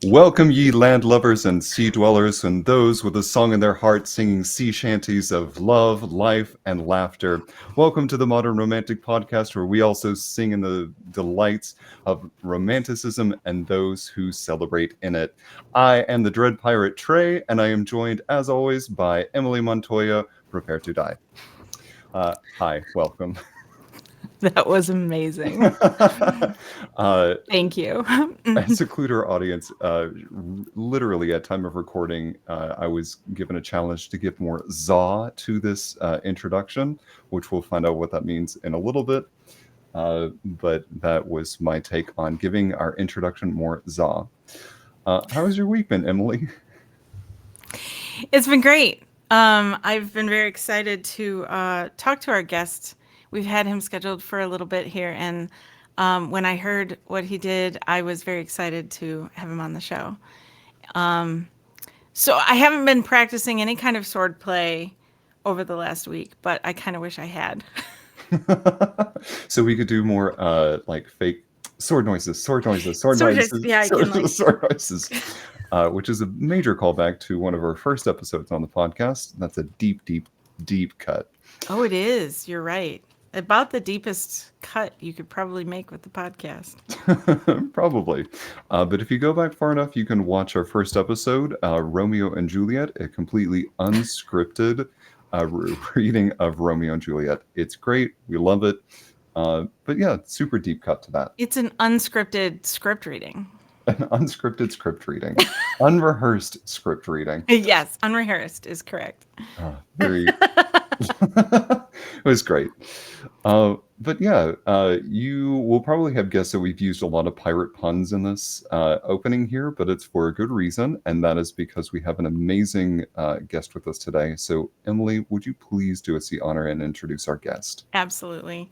Welcome ye landlubbers and sea dwellers, and those with a song in their heart singing sea shanties of love, life, and laughter. Welcome to the Modern Romantic Podcast, where we also sing in the delights of romanticism and those who celebrate in it. I am the Dread Pirate Trey, and I am joined, as always, by Emily Montoya. Prepare to die. Hi, welcome. That was amazing. Thank you. As a Clueder audience, literally at time of recording, I was given a challenge to give more za to this introduction, which we'll find out what that means in a little bit. But that was my take on giving our introduction more za. How has your week been, Emily? It's been great. I've been very excited to talk to our guest. We've had him scheduled for a little bit here, and when I heard what he did, I was very excited to have him on the show. So I haven't been practicing any kind of sword play over the last week, but I kind of wish I had. So we could do more like fake sword noises, sword noises, sword Sword noises, noises, yeah, I can like. sword noises, which is a major callback to one of our first episodes on the podcast. That's a deep, deep, deep cut. Oh, it is. You're right. About the deepest cut you could probably make with the podcast. Probably. But if you go back far enough, you can watch our first episode, Romeo and Juliet, a completely unscripted reading of Romeo and Juliet. It's great. We love it. But yeah, super deep cut to that. It's an unscripted script reading. An unscripted script reading. Unrehearsed script reading. Yes, unrehearsed is correct. Very... It was great. But yeah, you will probably have guessed that we've used a lot of pirate puns in this opening here, but it's for a good reason, and that is because we have an amazing guest with us today. So, Emily, would you please do us the honor and introduce our guest? Absolutely.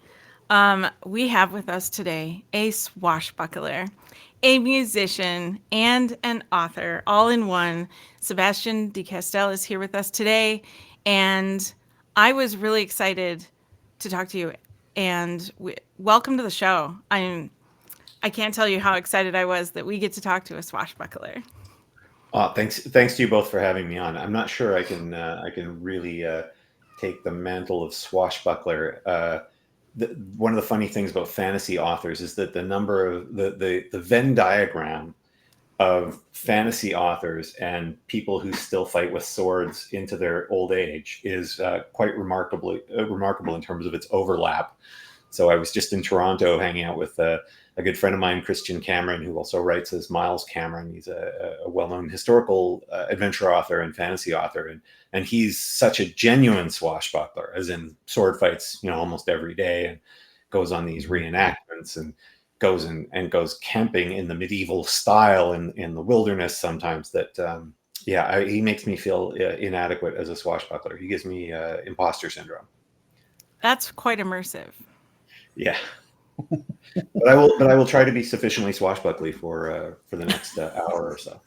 We have with us today a swashbuckler, a musician, and an author, all in one. Sebastien de Castell is here with us today, and I was really excited to talk to you. And welcome to the show. I can't tell you how excited I was that we get to talk to a swashbuckler. Thanks to you both for having me on. I'm not sure I can really take the mantle of swashbuckler. One of the funny things about fantasy authors is that the number of the Venn diagram of fantasy authors and people who still fight with swords into their old age is quite remarkable in terms of its overlap. So I was just in Toronto hanging out with a good friend of mine, Christian Cameron, who also writes as Miles Cameron. He's a well-known historical adventure author and fantasy author, and he's such a genuine swashbuckler, as in sword fights, almost every day, and goes on these reenactments and goes camping in the medieval style in the wilderness sometimes. That he makes me feel inadequate as a swashbuckler. He gives me imposter syndrome. That's quite immersive. Yeah. But I will try to be sufficiently swashbuckly for the next hour or so.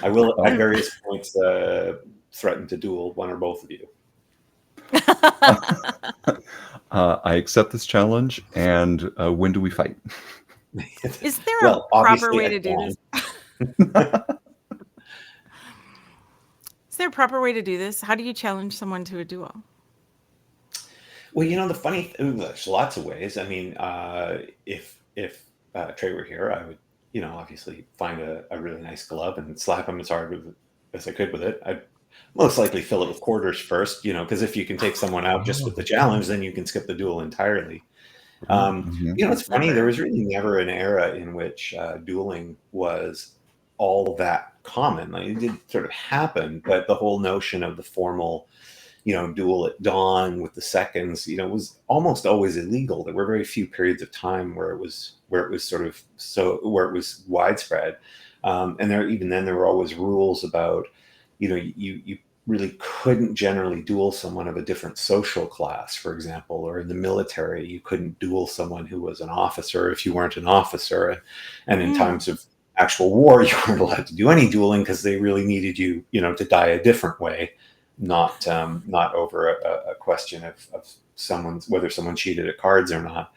I will at various points threaten to duel one or both of you. I accept this challenge. And when do we fight? Is there a proper way to do this? Is there a proper way to do this? How do you challenge someone to a duel? Well, the funny there's lots of ways. I mean, if Trey were here, I would, obviously find a really nice glove and slap him as hard as I could with it. I'd most likely fill it with quarters first, because if you can take someone out just with the challenge, then you can skip the duel entirely. It's funny. There was really never an era in which dueling was all that common. Like, it did sort of happen, but the whole notion of the formal duel at dawn with the seconds, was almost always illegal. There were very few periods of time where it was widespread. And there were always rules about, you really couldn't generally duel someone of a different social class, for example, or in the military, you couldn't duel someone who was an officer if you weren't an officer. And in times of actual war, you weren't allowed to do any dueling because they really needed you, to die a different way. Not over a question of whether someone cheated at cards or not.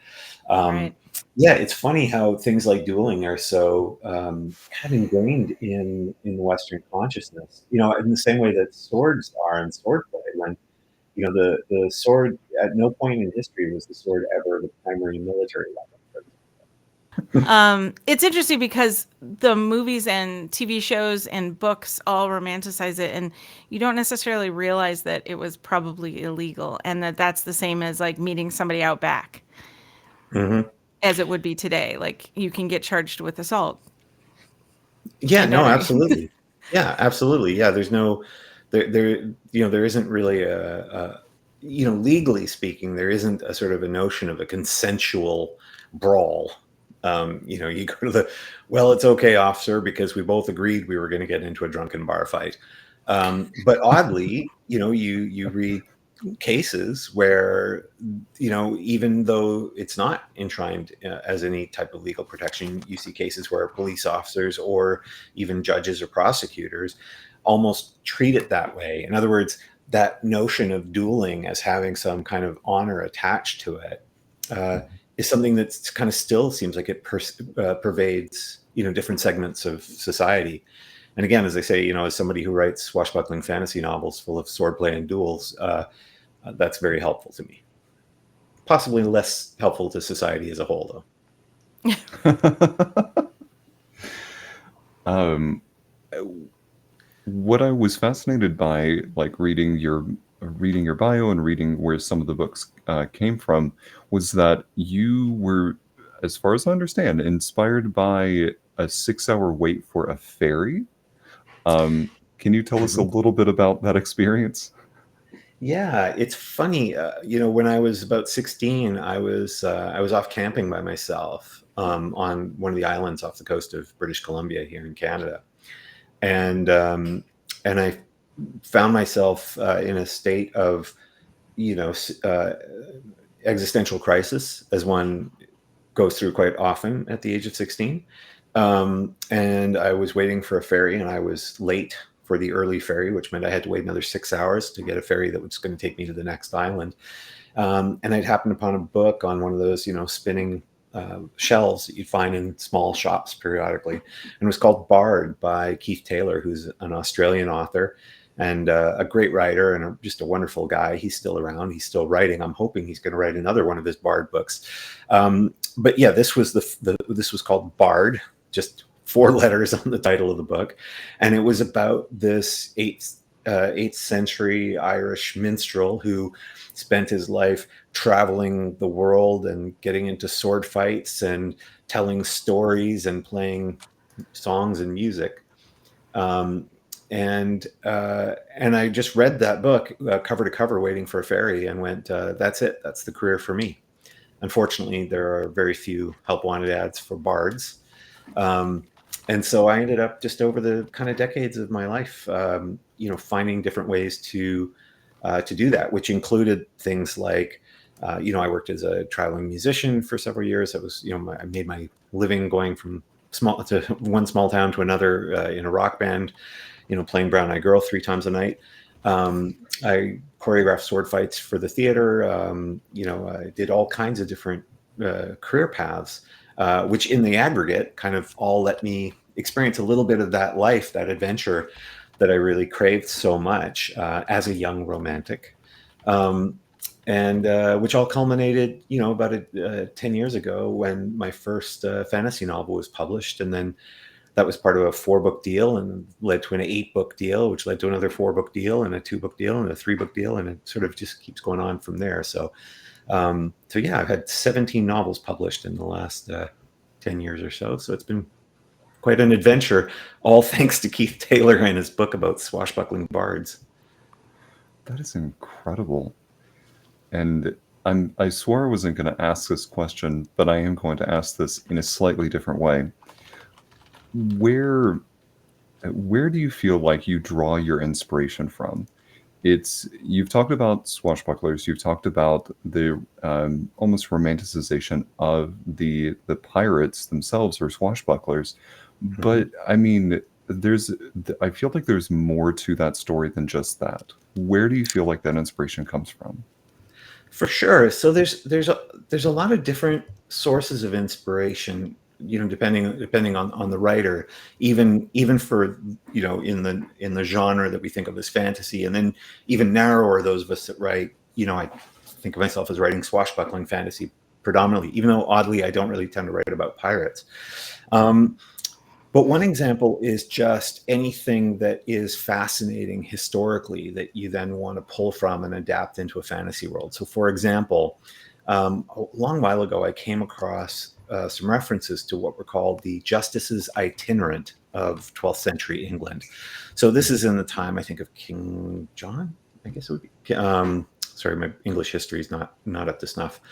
Right. Yeah, it's funny how things like dueling are so kind of ingrained in Western consciousness. In the same way that swords are in swordplay. When the sword, at no point in history was the sword ever the primary military weapon. It's interesting because the movies and TV shows and books all romanticize it, and you don't necessarily realize that it was probably illegal, and that that's the same as like meeting somebody out back, Hmm. as it would be today. Like you can get charged with assault Yeah, and no, battery. absolutely. Yeah, absolutely. Yeah, there's no there isn't really legally speaking, there isn't a sort of a notion of a consensual brawl. You go to well, it's okay, officer, because we both agreed we were going to get into a drunken bar fight. But oddly, you read cases where, even though it's not enshrined as any type of legal protection, you see cases where police officers or even judges or prosecutors almost treat it that way. In other words, that notion of dueling as having some kind of honor attached to it uh, is something that's kind of still seems like it pervades, different segments of society. And again, as I say, as somebody who writes swashbuckling fantasy novels full of swordplay and duels, that's very helpful to me. Possibly less helpful to society as a whole, um, what I was fascinated by, like reading your bio and reading where some of the books came from, was that you were, as far as I understand, inspired by a 6 hour wait for a ferry. Can you tell us a though. little bit about that experience? Yeah, it's funny. When I was about 16, I was off camping by myself on one of the islands off the coast of British Columbia here in Canada, and I found myself in a state of you know s- uh, existential crisis, as one goes through quite often at the age of 16. And I was waiting for a ferry, and I was late for the early ferry, which meant I had to wait another 6 hours to get a ferry that was going to take me to the next island. And I'd happened upon a book on one of those, spinning shelves that you'd find in small shops periodically. And it was called Bard by Keith Taylor, who's an Australian author and a great writer and just a wonderful guy. He's still around. He's still writing. I'm hoping he's going to write another one of his Bard books. But yeah, this was this was called Bard, just 4 letters on the title of the book, and it was about this eighth century Irish minstrel who spent his life traveling the world and getting into sword fights and telling stories and playing songs and music. Um, and I just read that book cover to cover, waiting for a ferry, and went, "That's it. That's the career for me." Unfortunately, there are very few help wanted ads for bards. Um, and so I ended up, just over the kind of decades of my life, finding different ways to do that, which included things like, I worked as a traveling musician for several years. It was, I made my living going from one small town to another in a rock band, playing Brown Eyed Girl 3 times a night. I choreographed sword fights for the theater. I did all kinds of different career paths, which in the aggregate kind of all let me experience a little bit of that life, that adventure that I really craved so much as a young romantic. And which all culminated, about 10 years ago, when my first fantasy novel was published. And then that was part of a 4 book deal, and led to an 8 book deal, which led to another 4 book deal and a 2 book deal and a 3 book deal. And it sort of just keeps going on from there. So yeah, I've had 17 novels published in the last 10 years or so. So it's been quite an adventure, all thanks to Keith Taylor and his book about swashbuckling bards. That is incredible. And I swore I wasn't going to ask this question, but I am going to ask this in a slightly different way. Where where do you feel like you draw your inspiration from? It's You've talked about swashbucklers, you've talked about the almost romanticization of the pirates themselves or swashbucklers, Mhm. but I mean, there's I feel like there's more to that story than just that. Where do you feel like that inspiration comes from? For sure. So there's a lot of different sources of inspiration, depending on the writer, even for, in the genre that we think of as fantasy, and then even narrower, those of us that write, I think of myself as writing swashbuckling fantasy predominantly, even though oddly I don't really tend to write about pirates. But one example is just anything that is fascinating historically that you then want to pull from and adapt into a fantasy world. So, for example, a long while ago, I came across some references to what were called the Justices Itinerant of 12th century England. So this is in the time, I think, of King John, I guess it would be. Sorry, my English history is not up to snuff.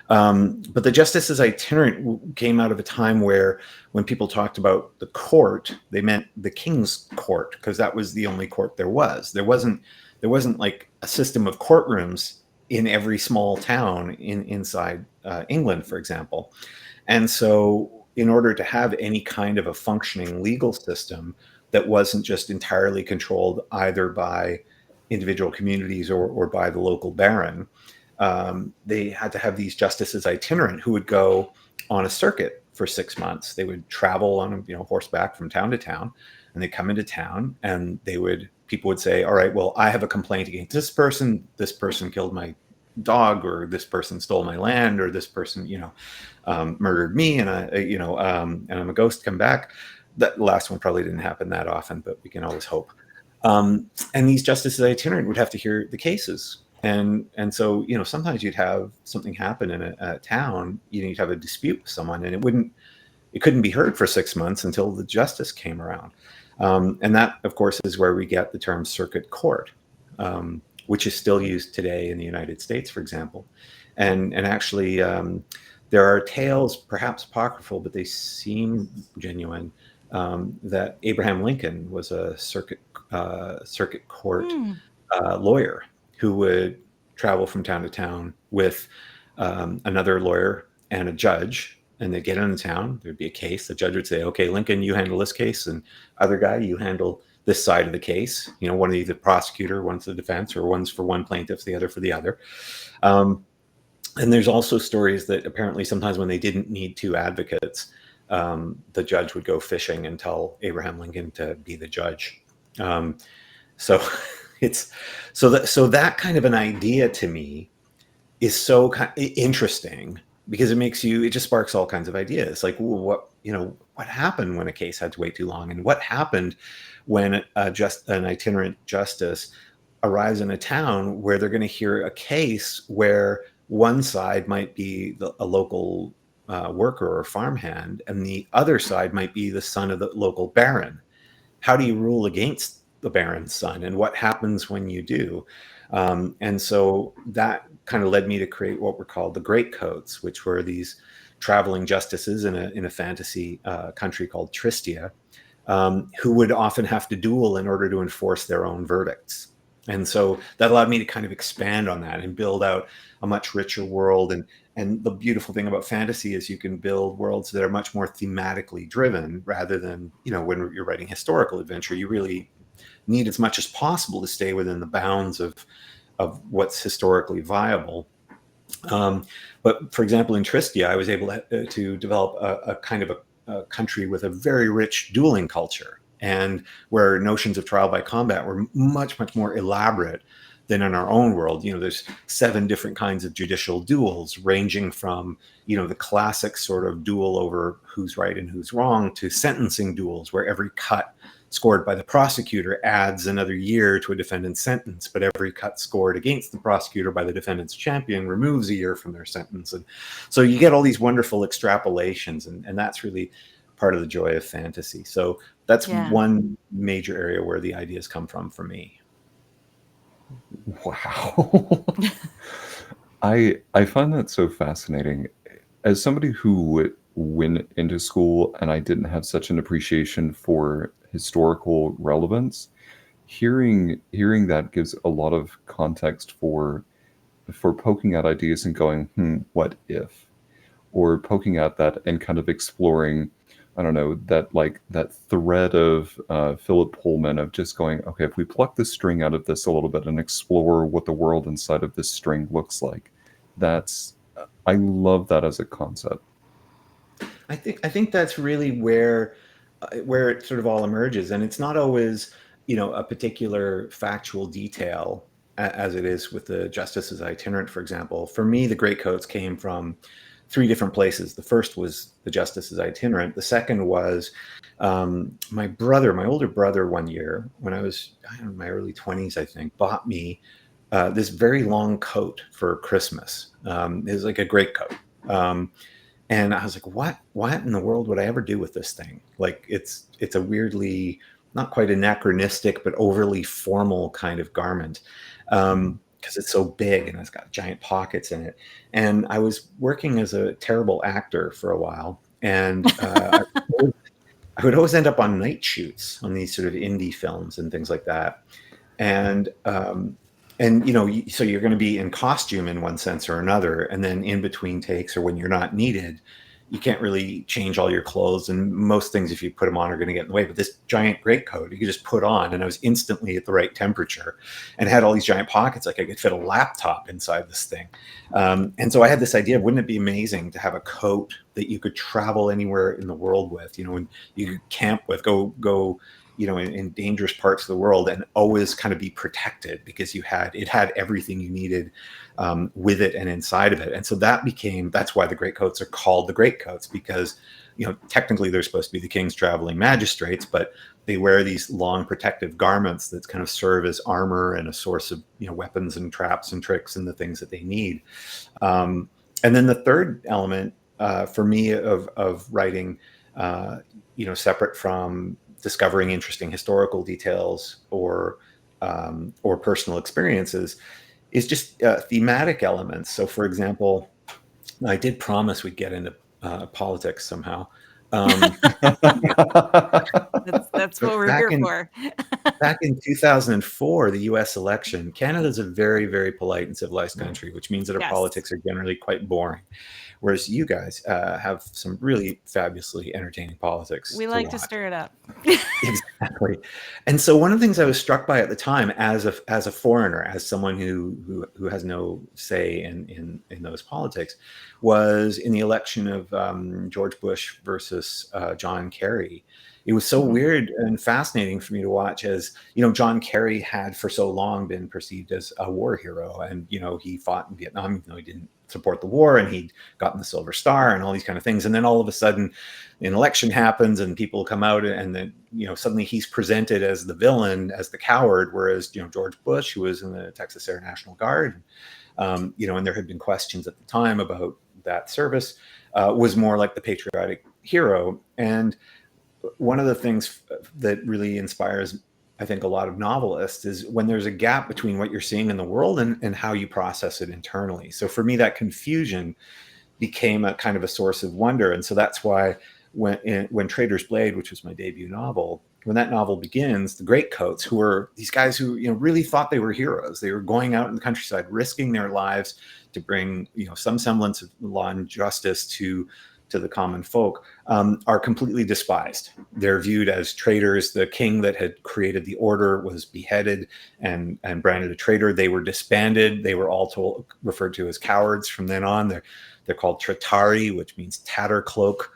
But the Justices Itinerant came out of a time where, when people talked about the court, they meant the king's court, because that was the only court there was. There wasn't like a system of courtrooms in every small town inside England, for example. And so, in order to have any kind of a functioning legal system that wasn't just entirely controlled either by individual communities or by the local baron, they had to have these justices itinerant who would go on a circuit for 6 months. They would travel on horseback from town to town, and they come into town, and people would say, all right, well, I have a complaint against this person killed my dog, or this person stole my land, or this person murdered me, and and I'm a ghost, come back. That last one probably didn't happen that often, but we can always hope. And these justices itinerant would have to hear the cases. And so, sometimes you'd have something happen in a town, you'd have a dispute with someone, and it couldn't be heard for 6 months until the justice came around. And that, of course, is where we get the term circuit court, which is still used today in the United States, for example. And actually, there are tales, perhaps apocryphal, but they seem genuine, that Abraham Lincoln was a circuit court lawyer who would travel from town to town with another lawyer and a judge, and they'd get into town. There'd be a case. The judge would say, okay, Lincoln, you handle this case, and other guy, you handle this side of the case. One of the prosecutor, one's the defense, or one's for one plaintiff, the other for the other. And there's also stories that apparently sometimes when they didn't need two advocates, the judge would go fishing and tell Abraham Lincoln to be the judge. So that kind of an idea to me is so interesting, because it just sparks all kinds of ideas. Like, what happened when a case had to wait too long, and what happened when an itinerant justice arrives in a town where they're going to hear a case where one side might be a local worker or farmhand, and the other side might be the son of the local baron. How do you rule against the baron's son, and what happens when you do? And so that kind of led me to create what were called the Greatcoats, which were these traveling justices in a fantasy country called Tristia, who would often have to duel in order to enforce their own verdicts. And so that allowed me to kind of expand on that and build out a much richer world. And the beautiful thing about fantasy is you can build worlds that are much more thematically driven, rather than, when you're writing historical adventure, you really need as much as possible to stay within the bounds of what's historically viable. But for example, in Tristia, I was able to develop a kind of a country with a very rich dueling culture, and where notions of trial by combat were much, much more elaborate than in our own world. There's 7 different kinds of judicial duels, ranging from, the classic sort of duel over who's right and who's wrong, to sentencing duels, where every cut scored by the prosecutor adds another year to a defendant's sentence, but every cut scored against the prosecutor by the defendant's champion removes a year from their sentence. And so you get all these wonderful extrapolations, and that's really part of the joy of fantasy. So that's one major area where the ideas come from for me. Wow. I find that so fascinating. As somebody who went into school and I didn't have such an appreciation for historical relevance, hearing that gives a lot of context for poking at ideas and going, what if? Or poking at that and kind of exploring, I don't know, that thread of Philip Pullman of just going, okay, if we pluck the string out of this a little bit and explore what the world inside of this string looks like, That's I love that as a concept. I think that's really where it sort of all emerges, and it's not always, you know, a particular factual detail as it is with the Justices Itinerant, for example. For me, the Greatcoats came from three different places. The first was the Justices Itinerant. The second was my older brother, one year when I was, I don't know, in my early 20s, I think, bought me this very long coat for Christmas. It was like a greatcoat. And I was like, what in the world would I ever do with this thing? Like it's a weirdly, not quite anachronistic, but overly formal kind of garment. Because it's so big and it's got giant pockets in it. And I was working as a terrible actor for a while. And I would always end up on night shoots on these sort of indie films and things like that. And you know, so you're going to be in costume in one sense or another, and then in between takes or when you're not needed, you can't really change all your clothes, and most things, if you put them on, are going to get in the way. But this giant greatcoat you could just put on, and I was instantly at the right temperature, and had all these giant pockets, like I could fit a laptop inside this thing. And so I had this idea: wouldn't it be amazing to have a coat that you could travel anywhere in the world with? You know, and you could camp with, go you know, in dangerous parts of the world, and always kind of be protected because it had everything you needed with it and inside of it. And so that's why the greatcoats are called the greatcoats, because, you know, technically they're supposed to be the king's traveling magistrates, but they wear these long protective garments that kind of serve as armor and a source of, you know, weapons and traps and tricks and the things that they need. And then the third element for me of writing, you know, separate from discovering interesting historical details or personal experiences, is just thematic elements. So, for example, I did promise we'd get into politics somehow. That's what But we're here for. back in 2004, the U.S. election, Canada's a very, very polite and civilized country, which means that our Yes. politics are generally quite boring. Whereas you guys have some really fabulously entertaining politics. We like to watch. stir it up. Exactly. And so one of the things I was struck by at the time, as a foreigner, as someone who has no say in those politics, was in the election of George Bush versus John Kerry. It was so weird and fascinating for me to watch, as, you know, John Kerry had for so long been perceived as a war hero, and, you know, he fought in Vietnam, even though he didn't support the war, and he'd gotten the Silver Star and all these kind of things. And then all of a sudden an election happens and people come out, and then, you know, suddenly he's presented as the villain, as the coward, whereas, you know, George Bush, who was in the Texas Air National Guard, you know, and there had been questions at the time about that service, was more like the patriotic hero. And one of the things that really inspires, I think, a lot of novelists is when there's a gap between what you're seeing in the world and how you process it internally. So for me, that confusion became a kind of a source of wonder. And so that's why when Trader's Blade, which was my debut novel, when that novel begins, the Greatcoats, who were these guys who, you know, really thought they were heroes. They were going out in the countryside, risking their lives to bring, you know, some semblance of law and justice to the common folk, are completely despised. They're viewed as traitors. The king that had created the order was beheaded and branded a traitor. They were disbanded. They were all referred to as cowards from then on. They're called Tratari, which means tatter cloak,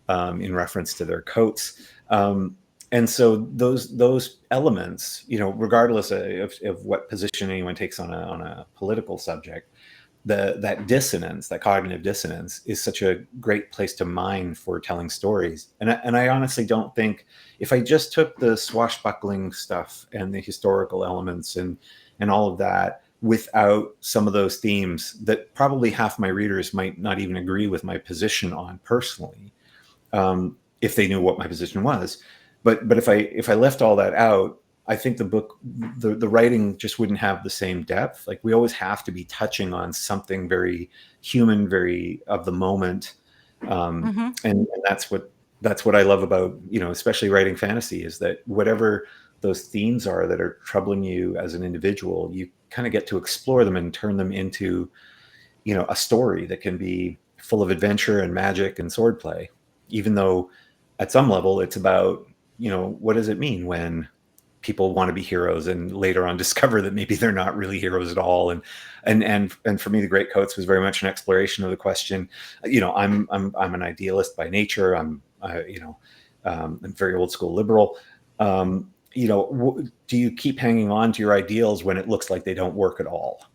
in reference to their coats. And so those elements, you know, regardless of what position anyone takes on a political subject, that dissonance, that cognitive dissonance, is such a great place to mine for telling stories. And I honestly don't think, if I just took the swashbuckling stuff and the historical elements and all of that without some of those themes that probably half my readers might not even agree with my position on personally, if they knew what my position was. But if I left all that out, I think the book, the writing just wouldn't have the same depth. Like, we always have to be touching on something very human, very of the moment, and that's what I love about, you know, especially writing fantasy, is that whatever those themes are that are troubling you as an individual, you kind of get to explore them and turn them into, you know, a story that can be full of adventure and magic and swordplay, even though at some level it's about, you know, what does it mean when people want to be heroes and later on discover that maybe they're not really heroes at all. And for me, the Great Coats was very much an exploration of the question. I'm an idealist by nature. I'm very old school liberal. Do you keep hanging on to your ideals when it looks like they don't work at all?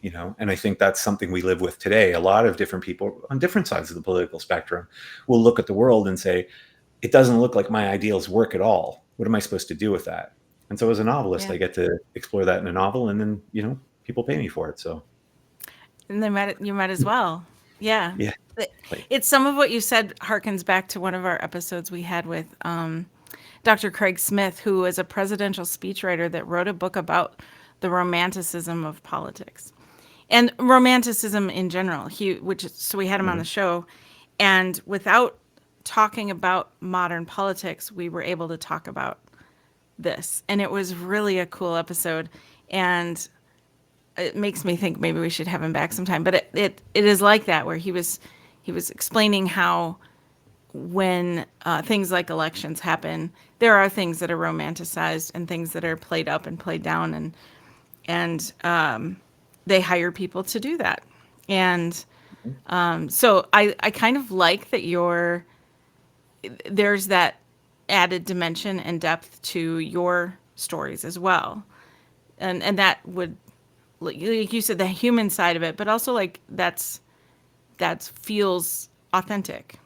And I think that's something we live with today. A lot of different people on different sides of the political spectrum will look at the world and say, it doesn't look like my ideals work at all. What am I supposed to do with that? And so as a novelist, Yeah. I get to explore that in a novel, and then, people pay me for it. So And you might as well. Yeah. yeah. It's some of what you said harkens back to one of our episodes we had with Dr. Craig Smith, who is a presidential speechwriter that wrote a book about the romanticism of politics and romanticism in general. So we had him on the show, and without talking about modern politics, we were able to talk about this, and it was really a cool episode. And it makes me think maybe we should have him back sometime. But it is like that, where he was explaining how when things like elections happen, there are things that are romanticized and things that are played up and played down, and they hire people to do that. And so I kind of like that there's that added dimension and depth to your stories as well, and that would, like you said, the human side of it, but also like that feels authentic.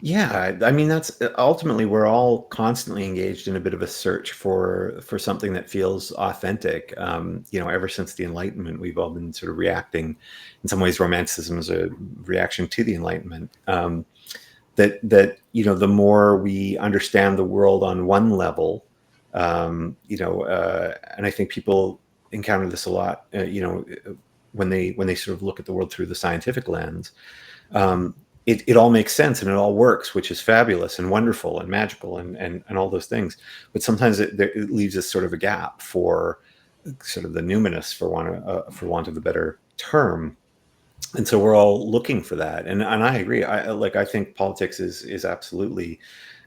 Yeah, I mean, that's ultimately, we're all constantly engaged in a bit of a search for something that feels authentic. Ever since the Enlightenment, we've all been sort of reacting. In some ways, Romanticism is a reaction to the Enlightenment. That the more we understand the world on one level, and I think people encounter this a lot. When they sort of look at the world through the scientific lens. It all makes sense and it all works, which is fabulous and wonderful and magical and all those things. But sometimes it leaves us sort of a gap for sort of the numinous, for want of a better term. And so we're all looking for that. And I agree. I think politics is absolutely.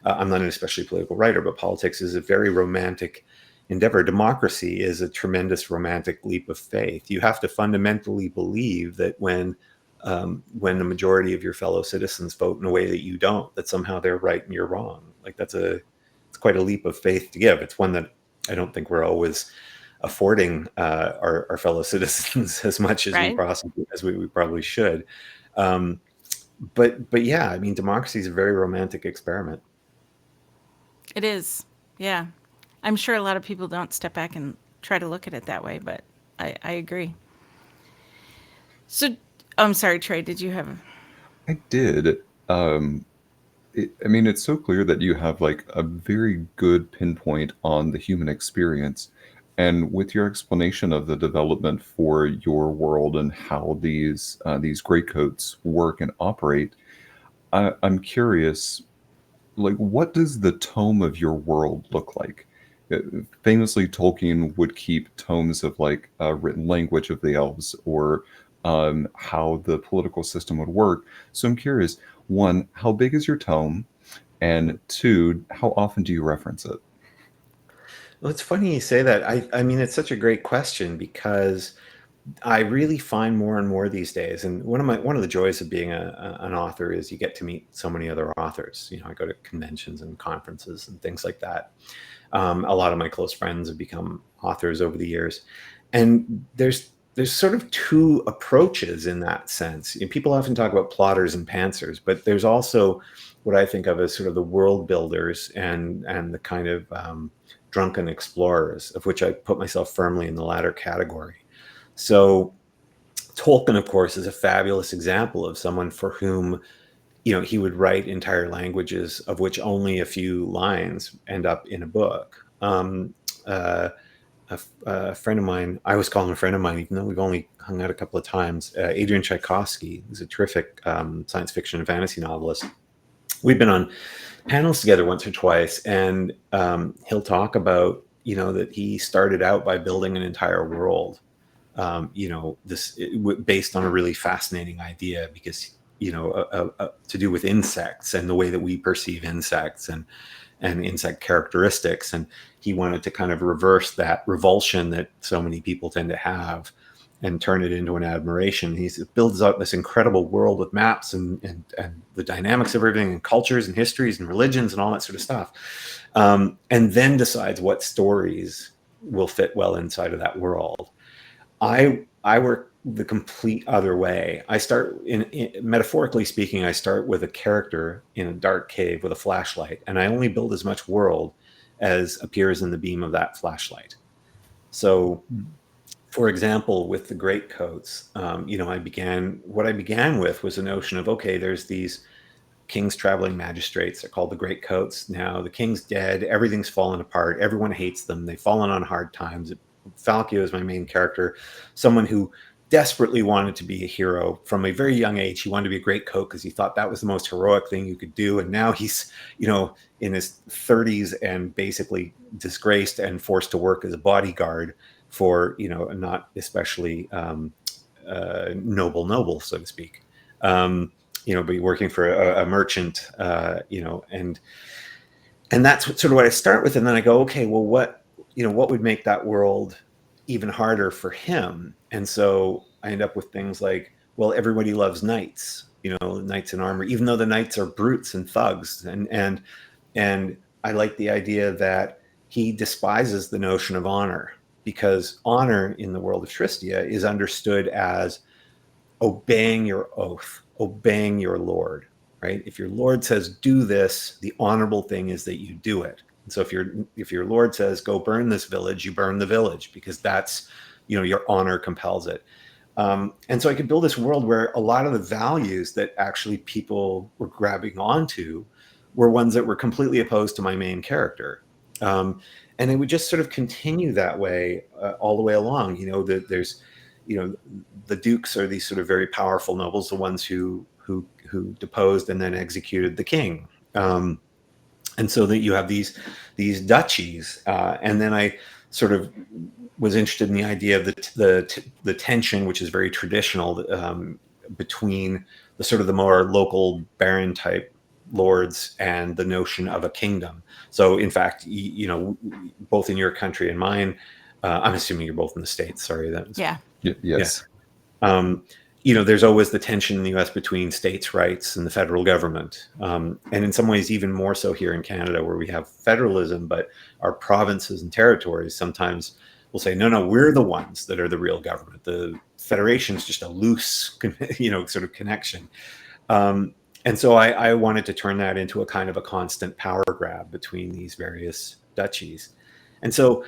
I'm not an especially political writer, but politics is a very romantic endeavor. Democracy is a tremendous romantic leap of faith. You have to fundamentally believe that when the majority of your fellow citizens vote in a way that you don't, that somehow they're right and you're wrong. Like it's quite a leap of faith to give. It's one that I don't think we're always affording our fellow citizens as much as we probably should. But yeah, I mean, democracy is a very romantic experiment. It is. Yeah. I'm sure a lot of people don't step back and try to look at it that way, but I agree. So, I'm sorry, Trey, did you have... I did. It's so clear that you have like a very good pinpoint on the human experience. And with your explanation of the development for your world and how these greycoats work and operate, I'm curious, like, what does the tome of your world look like? Famously, Tolkien would keep tomes of like written language of the elves, or how the political system would work. So I'm curious, one, how big is your tome? And two, how often do you reference it? Well, it's funny you say that. I mean, it's such a great question, because I really find more and more these days, and one of the joys of being an author is you get to meet so many other authors. I go to conventions and conferences and things like that. A lot of my close friends have become authors over the years, and there's sort of two approaches in that sense. People often talk about plotters and pantsers, but there's also what I think of as sort of the world builders and the kind of drunken explorers, of which I put myself firmly in the latter category. So Tolkien, of course, is a fabulous example of someone for whom, he would write entire languages of which only a few lines end up in a book. A friend of mine, I always call him a friend of mine, even though we've only hung out a couple of times, Adrian Tchaikovsky, who's a terrific science fiction and fantasy novelist. We've been on panels together once or twice, and he'll talk about, that he started out by building an entire world, based on a really fascinating idea, because, to do with insects and the way that we perceive insects, and insect characteristics. And he wanted to kind of reverse that revulsion that so many people tend to have and turn it into an admiration. He builds out this incredible world with maps and the dynamics of everything, and cultures and histories and religions and all that sort of stuff. And then decides what stories will fit well inside of that world. I work the complete other way. I start metaphorically speaking, I start with a character in a dark cave with a flashlight, and I only build as much world as appears in the beam of that flashlight. So, for example, with the greatcoats, I began with was a notion of, okay, there's these king's traveling magistrates. They're called the greatcoats. Now the king's dead. Everything's fallen apart. Everyone hates them. They've fallen on hard times. Falco is my main character, someone who desperately wanted to be a hero from a very young age. He wanted to be a greatcoat because he thought that was the most heroic thing you could do. And now he's, in his 30s and basically disgraced and forced to work as a bodyguard for, not especially noble, so to speak. Be working for a merchant, and that's sort of what I start with. And then I go, okay, well, what would make that world even harder for him? And so I end up with things like, well, everybody loves knights, knights in armor, even though the knights are brutes and thugs. And I like the idea that he despises the notion of honor, because honor in the world of Tristia is understood as obeying your oath, obeying your lord, right? If your lord says, do this, the honorable thing is that you do it. And so if your lord says, go burn this village, you burn the village, because that's, your honor compels it. And so I could build this world where a lot of the values that actually people were grabbing onto were ones that were completely opposed to my main character. And it would just sort of continue that way all the way along. There's, the dukes are these sort of very powerful nobles, the ones who deposed and then executed the king. And so that you have these duchies, and then I sort of was interested in the idea of the tension, which is very traditional, between the sort of the more local baron type lords and the notion of a kingdom. So in fact, both in your country and mine, I'm assuming you're both in the States. Sorry, yeah. Yes. Yeah. There's always the tension in the US between states' rights and the federal government. And in some ways, even more so here in Canada, where we have federalism, but our provinces and territories sometimes will say, no, we're the ones that are the real government. The federation is just a loose, sort of connection. And so I wanted to turn that into a kind of a constant power grab between these various duchies. And so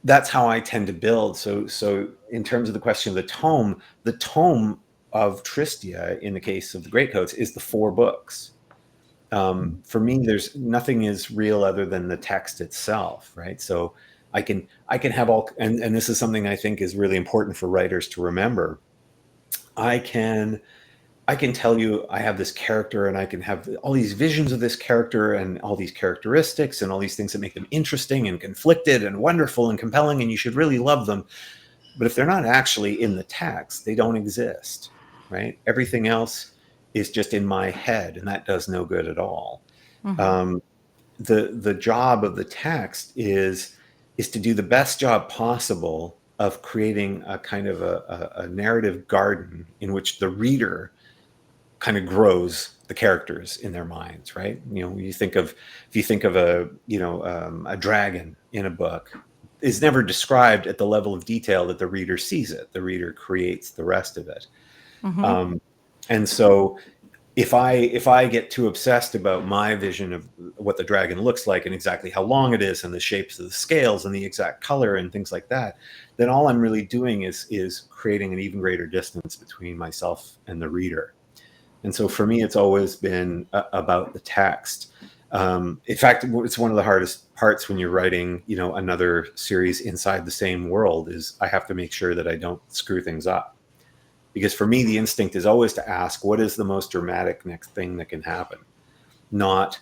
that's how I tend to build. So in terms of the question of the tome of Tristia, in the case of the Greatcoats, is the 4 books. For me, there's nothing is real other than the text itself, right? So I can have all, and this is something I think is really important for writers to remember. I can tell you I have this character, and I can have all these visions of this character and all these characteristics and all these things that make them interesting and conflicted and wonderful and compelling, and you should really love them. But if they're not actually in the text, they don't exist, right? Everything else is just in my head, and that does no good at all. Mm-hmm. The job of the text is to do the best job possible of creating a kind of a narrative garden in which the reader kind of grows the characters in their minds, right? If you think of a dragon in a book, is never described at the level of detail that the reader sees it. The reader creates the rest of it. Mm-hmm. And so if I get too obsessed about my vision of what the dragon looks like and exactly how long it is and the shapes of the scales and the exact color and things like that, then all I'm really doing is creating an even greater distance between myself and the reader. And so for me, it's always been about the text. In fact, it's one of the hardest parts when you're writing, another series inside the same world, is I have to make sure that I don't screw things up. Because for me, the instinct is always to ask, what is the most dramatic next thing that can happen? Not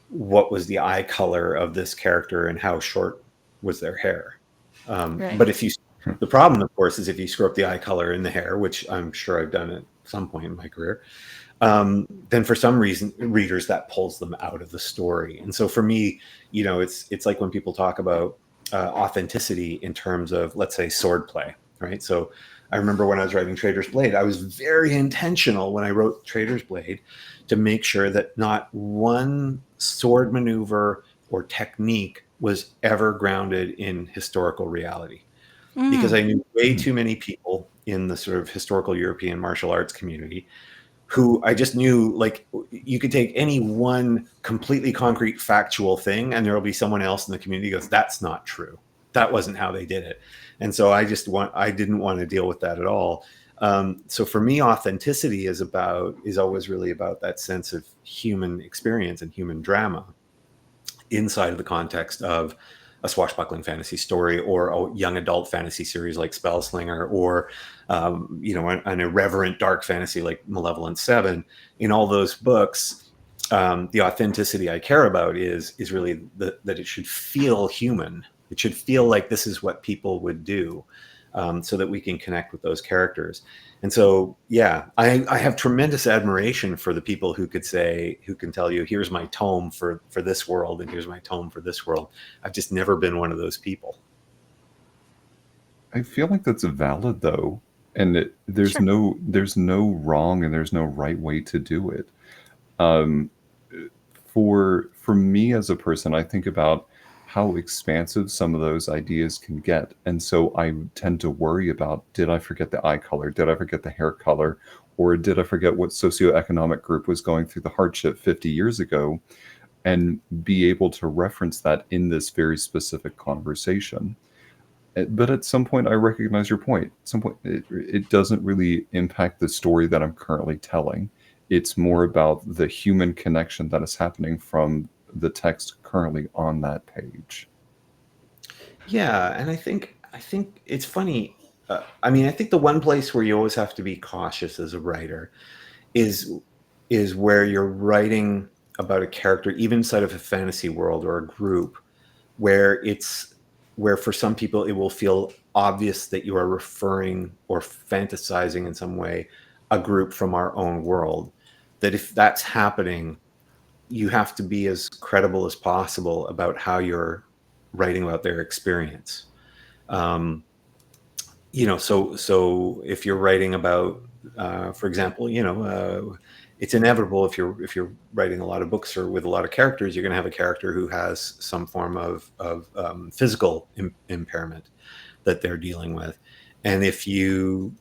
what was the eye color of this character and how short was their hair. Right. But the problem, of course, is if you screw up the eye color and the hair, which I'm sure I've done at some point in my career, then for some reason readers that pulls them out of the story. And so for me, it's like when people talk about authenticity in terms of, let's say, swordplay, right? So I remember when I was writing Trader's Blade, I was very intentional when I wrote Trader's Blade to make sure that not one sword maneuver or technique was ever grounded in historical reality, because I knew way too many people in the sort of historical European martial arts community who I just knew, like, you could take any one completely concrete factual thing and there will be someone else in the community who goes, that's not true. That wasn't how they did it. And so I didn't want to deal with that at all. So for me, authenticity is always really about that sense of human experience and human drama inside of the context of a swashbuckling fantasy story or a young adult fantasy series like Spellslinger, or an irreverent dark fantasy like Malevolent 7. In all those books, the authenticity I care about is really that it should feel human. It should feel like this is what people would do, so that we can connect with those characters. And so, yeah, I have tremendous admiration for the people who can tell you, here's my tome for this world, and here's my tome for this world. I've just never been one of those people. I feel like that's valid though, and there's Sure. no wrong and there's no right way to do it. Um, for me as a person, I think about how expansive some of those ideas can get, and so I tend to worry about, did I forget the eye color? Did I forget the hair color? Or did I forget what socioeconomic group was going through the hardship 50 years ago? And be able to reference that in this very specific conversation. But at some point, I recognize your point. At some point, it doesn't really impact the story that I'm currently telling. It's more about the human connection that is happening from the text currently on that page. Yeah, and I think it's funny. I think the one place where you always have to be cautious as a writer is where you're writing about a character, even inside of a fantasy world or a group, where for some people it will feel obvious that you are referring or fantasizing in some way a group from our own world. That if that's happening, you have to be as credible as possible about how you're writing about their experience. Um, so if you're writing about, for example, it's inevitable if you're writing a lot of books or with a lot of characters, you're going to have a character who has some form of physical impairment that they're dealing with. And if when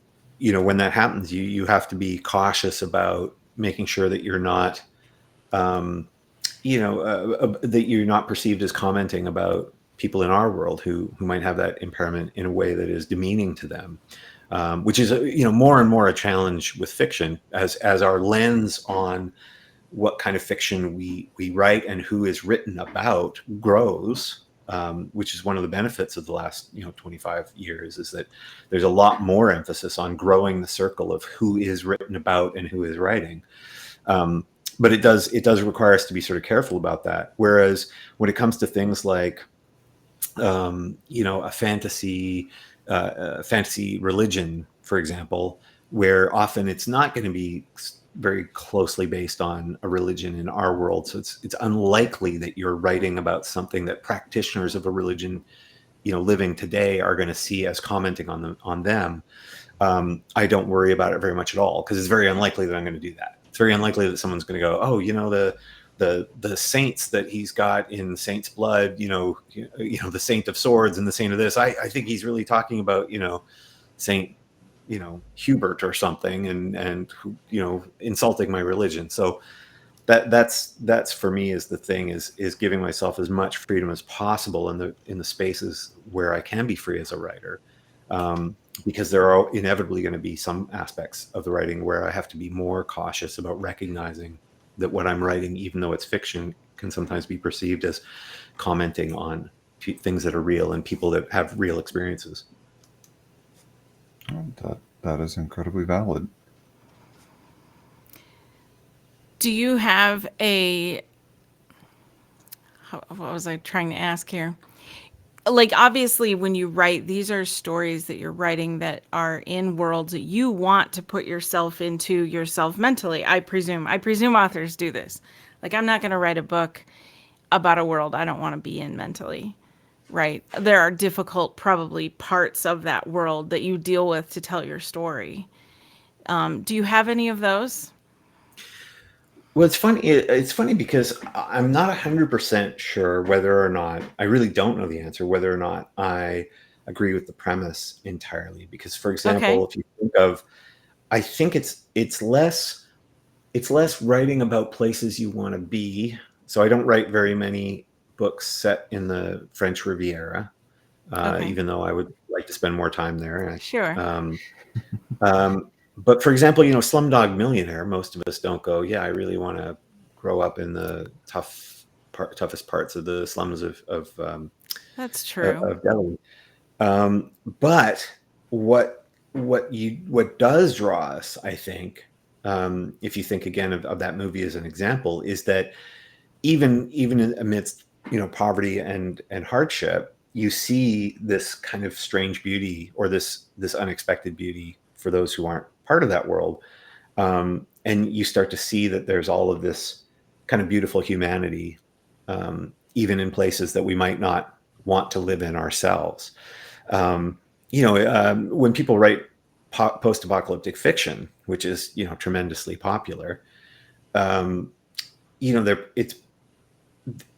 that happens, you have to be cautious about making sure that you're not, that you're not perceived as commenting about people in our world who might have that impairment in a way that is demeaning to them, which is more and more a challenge with fiction as our lens on what kind of fiction we write and who is written about grows. Which is one of the benefits of the last 25 years, is that there's a lot more emphasis on growing the circle of who is written about and who is writing. But it does require us to be sort of careful about that. Whereas when it comes to things like a fantasy religion, for example, where often it's not going to be very closely based on a religion in our world. So it's unlikely that you're writing about something that practitioners of a religion, living today are going to see as commenting on them. I don't worry about it very much at all, because it's very unlikely that I'm going to do that. It's very unlikely that someone's going to go, oh, the saints that he's got in Saint's Blood, the Saint of Swords and the Saint of this. I think he's really talking about, Saint, Hubert or something, and insulting my religion. So that's for me is the thing, is giving myself as much freedom as possible in the spaces where I can be free as a writer. Because there are inevitably going to be some aspects of the writing where I have to be more cautious about recognizing that what I'm writing, even though it's fiction, can sometimes be perceived as commenting on things that are real and people that have real experiences. That is incredibly valid. Do you have what was I trying to ask here? like obviously when you write, these are stories that you're writing that are in worlds that you want to put yourself into yourself mentally. I presume authors do this. Like I'm not going to write a book about a world I don't want to be in mentally. Right. There are difficult probably parts of that world that you deal with to tell your story. Do you have any of those? Well, it's funny. It's funny because I'm not 100% sure whether or not I really don't know the answer, whether or not I agree with the premise entirely. Because, for Okay. example, if you think of, I think it's less writing about places you want to be. So I don't write very many books set in the French Riviera, Okay. even though I would like to spend more time there. Sure. But for example, Slumdog Millionaire, most of us don't go, yeah, I really want to grow up in the toughest parts of the slums That's true. of Delhi. But what does draw us, I think, if you think again of that movie as an example, is that even amidst poverty and hardship, you see this kind of strange beauty, or this unexpected beauty for those who aren't part of that world, and you start to see that there's all of this kind of beautiful humanity, even in places that we might not want to live in ourselves. When people write post-apocalyptic fiction, which is tremendously popular,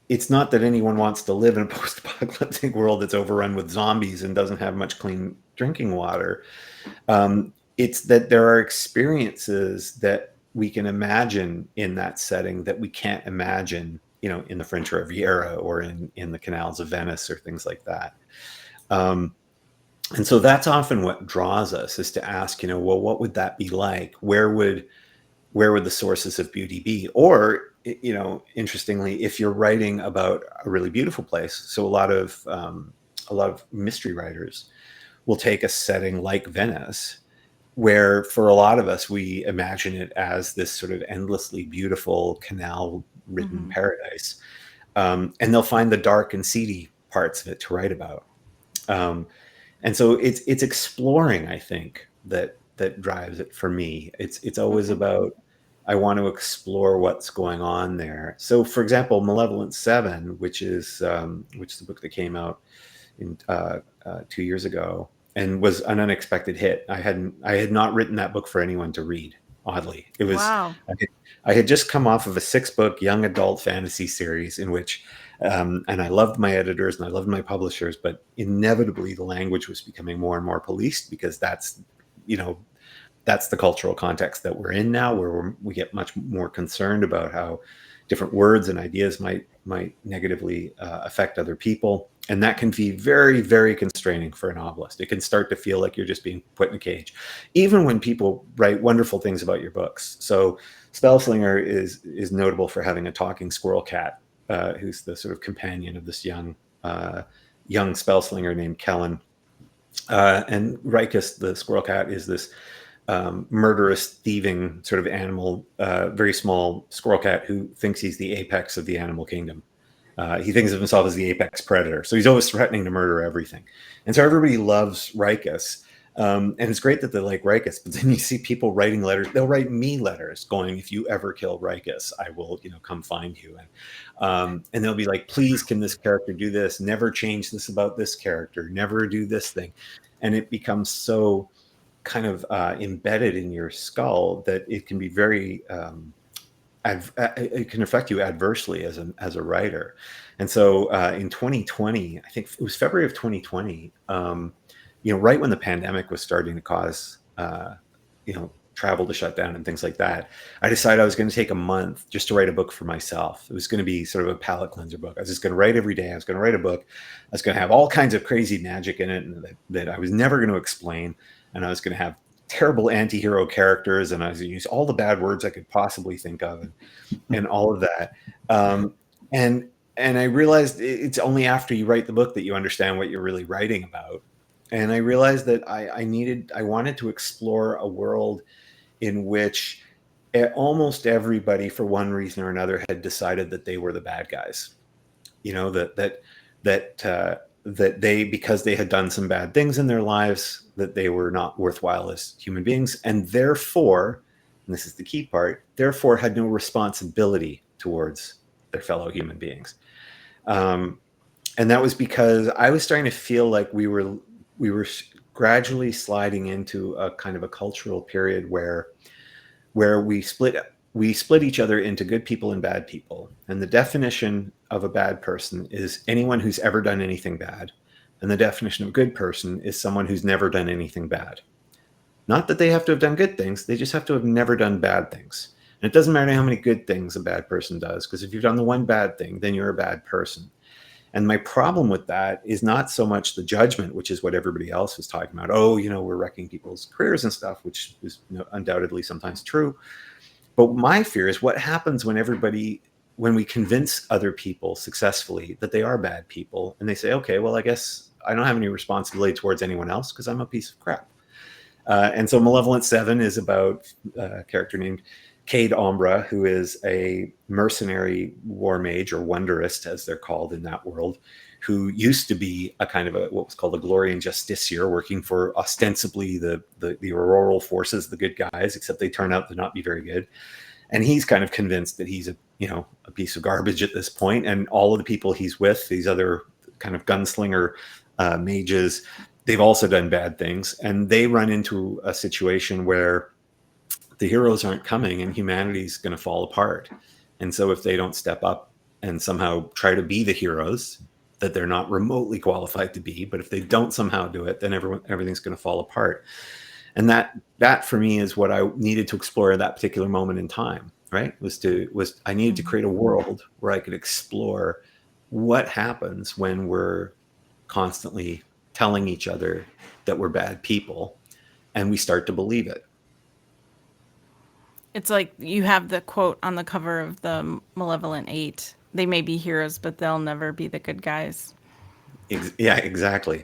it's not that anyone wants to live in a post-apocalyptic world that's overrun with zombies and doesn't have much clean drinking water. It's that there are experiences that we can imagine in that setting that we can't imagine, in the French Riviera or in the canals of Venice or things like that. And so that's often what draws us, is to ask, well, what would that be like? Where would the sources of beauty be? Or, interestingly, if you're writing about a really beautiful place, so a lot of mystery writers will take a setting like Venice, where for a lot of us, we imagine it as this sort of endlessly beautiful canal-ridden paradise. And they'll find the dark and seedy parts of it to write about. And so it's exploring, I think, that drives it for me. It's always about, I want to explore what's going on there. So, for example, Malevolent 7, which is the book that came out in 2 years ago and was an unexpected hit. I had not written that book for anyone to read. Oddly, it was. Wow. I had just come off of a 6-book young adult fantasy series in which, and I loved my editors and I loved my publishers, but inevitably the language was becoming more and more policed, because that's the cultural context that we're in now, where we get much more concerned about how different words and ideas might negatively affect other people. And that can be very, very constraining for a novelist. It can start to feel like you're just being put in a cage, even when people write wonderful things about your books. So Spellslinger is notable for having a talking squirrel cat, who's the sort of companion of this young spellslinger named Kellen. And Rikus, the squirrel cat, is this murderous, thieving sort of animal, very small squirrel cat who thinks he's the apex of the animal kingdom. He thinks of himself as the apex predator. So he's always threatening to murder everything. And so everybody loves Rikus. And it's great that they like Rikus, but then you see people writing letters. They'll write me letters going, if you ever kill Rikus, I will, come find you. And they'll be like, please, can this character do this? Never change this about this character. Never do this thing. And it becomes so kind of embedded in your skull that it can be very it can affect you adversely as a writer. And so in 2020, I think it was February of 2020, right when the pandemic was starting to cause travel to shut down and things like that, I decided I was going to take a month just to write a book for myself. It was going to be sort of a palate cleanser book. I was just going to write every day. I was going to write a book. I was going to have all kinds of crazy magic in it, and that I was never going to explain. And I was going to have terrible anti-hero characters, and I was going to use all the bad words I could possibly think of, and all of that. And I realized it's only after you write the book that you understand what you're really writing about. And I realized that I wanted to explore a world in which almost everybody, for one reason or another, had decided that they were the bad guys. that because they had done some bad things in their lives, that they were not worthwhile as human beings, and therefore, and this is the key part, therefore had no responsibility towards their fellow human beings. And that was because I was starting to feel like we were gradually sliding into a kind of a cultural period where we split each other into good people and bad people. And the definition of a bad person is anyone who's ever done anything bad. And the definition of a good person is someone who's never done anything bad. Not that they have to have done good things, they just have to have never done bad things. And it doesn't matter how many good things a bad person does, because if you've done the one bad thing, then you're a bad person. And my problem with that is not so much the judgment, which is what everybody else was talking about. Oh, we're wrecking people's careers and stuff, which is undoubtedly sometimes true. But my fear is what happens when we convince other people successfully that they are bad people, and they say, okay, well, I guess I don't have any responsibility towards anyone else because I'm a piece of crap. And so Malevolent 7 is about a character named Cade Ombra, who is a mercenary war mage, or wondrist, as they're called in that world, who used to be a kind of what was called a Glorian Justiciar, working for ostensibly the auroral forces, the good guys, except they turn out to not be very good. And he's kind of convinced that he's a piece of garbage at this point, and all of the people he's with, these other kind of gunslinger mages, they've also done bad things, and they run into a situation where the heroes aren't coming and humanity's going to fall apart. And so if they don't step up and somehow try to be the heroes that they're not remotely qualified to be, but if they don't somehow do it, then everything's going to fall apart. And that for me is what I needed to explore at that particular moment in time, right? I needed to create a world where I could explore what happens when we're constantly telling each other that we're bad people and we start to believe it. It's like you have the quote on the cover of the Malevolent 8. They may be heroes, but they'll never be the good guys. Yeah, exactly.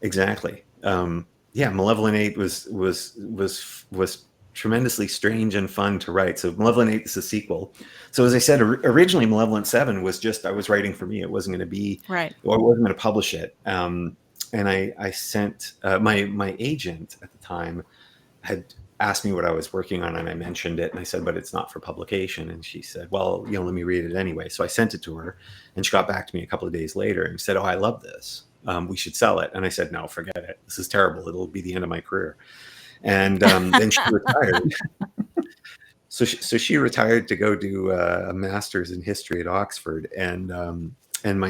Malevolent 8 was tremendously strange and fun to write. So Malevolent 8 is a sequel. So as I said, originally Malevolent 7 was just, I was writing for me. It wasn't going to be, right. I wasn't going to publish it. And I sent my agent at the time had asked me what I was working on, and I mentioned it, and I said, but it's not for publication. And she said, well, let me read it anyway. So I sent it to her, and she got back to me a couple of days later and said, oh, I love this. We should sell it. And I said, no, forget it. This is terrible. It'll be the end of my career. And then she retired. So she retired to go do a master's in history at Oxford. And my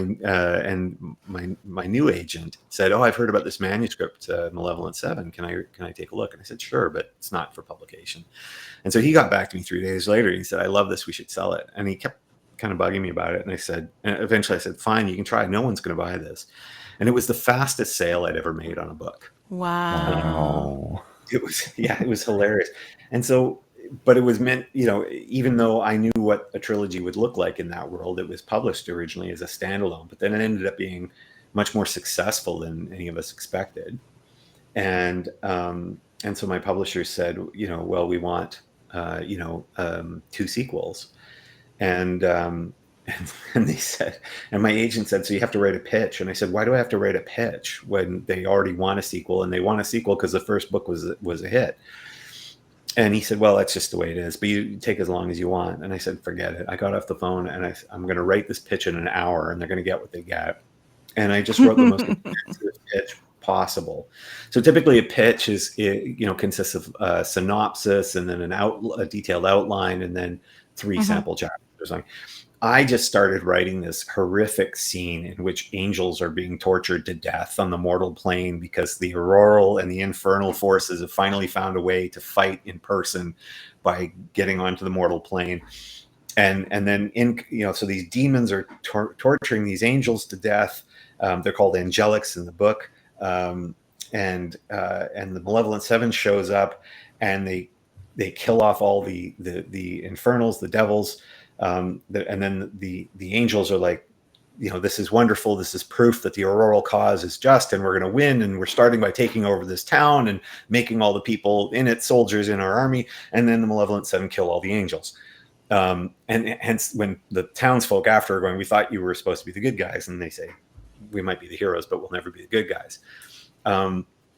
new agent said, oh, I've heard about this manuscript, Malevolent 7. Can I take a look? And I said, sure, but it's not for publication. And so he got back to me 3 days later. And he said, I love this. We should sell it. And he kept kind of bugging me about it. And eventually I said, fine, you can try. No one's going to buy this. And it was the fastest sale I'd ever made on a book. Wow. It was hilarious. And so, but it was meant, even though I knew what a trilogy would look like in that world, it was published originally as a standalone, but then it ended up being much more successful than any of us expected. And so my publisher said, well, we want, 2 sequels. And they said, and my agent said, so you have to write a pitch. And I said, why do I have to write a pitch when they already want a sequel? And they want a sequel because the first book was a hit. And he said, well, that's just the way it is, but you take as long as you want. And I said, forget it. I got off the phone and I'm going to write this pitch in an hour, and they're going to get what they get. And I just wrote the most expensive pitch possible. So typically a pitch is, consists of a synopsis and then a detailed outline and then 3 sample chapters. I just started writing this horrific scene in which angels are being tortured to death on the mortal plane because the auroral and the infernal forces have finally found a way to fight in person by getting onto the mortal plane. And then so these demons are torturing these angels to death. They're called angelics in the book. And the Malevolent 7 shows up, and they kill off all the infernals, the devils. And then the angels are like, this is wonderful. This is proof that the auroral cause is just, and we're going to win. And we're starting by taking over this town and making all the people in it soldiers in our army. And then the Malevolent 7 kill all the angels. And hence when the townsfolk after are going, we thought you were supposed to be the good guys. And they say, we might be the heroes, but we'll never be the good guys.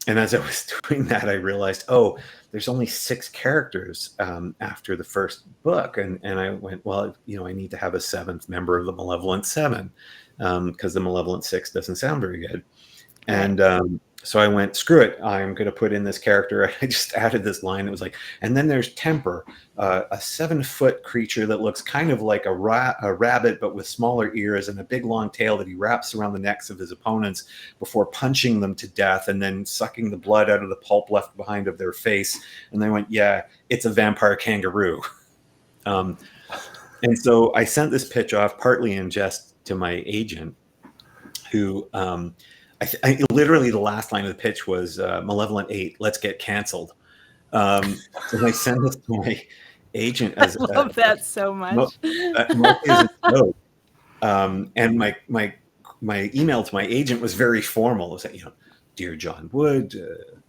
And as I was doing that, I realized, oh, there's only 6 characters after the first book. And I went, well, I need to have a 7th member of the Malevolent 7, because the Malevolent 6 doesn't sound very good. And so I went, screw it, I'm going to put in this character. I just added this line. It was like, and then there's Temper, a 7-foot creature that looks kind of like a rabbit, but with smaller ears and a big long tail that he wraps around the necks of his opponents before punching them to death and then sucking the blood out of the pulp left behind of their face. And they went, yeah, it's a vampire kangaroo. And so I sent this pitch off partly in jest to my agent, who... I literally the last line of the pitch was Malevolent 8, let's get canceled. And I sent this to my agent as I love that so much. And my email to my agent was very formal. It was like, Dear John Wood,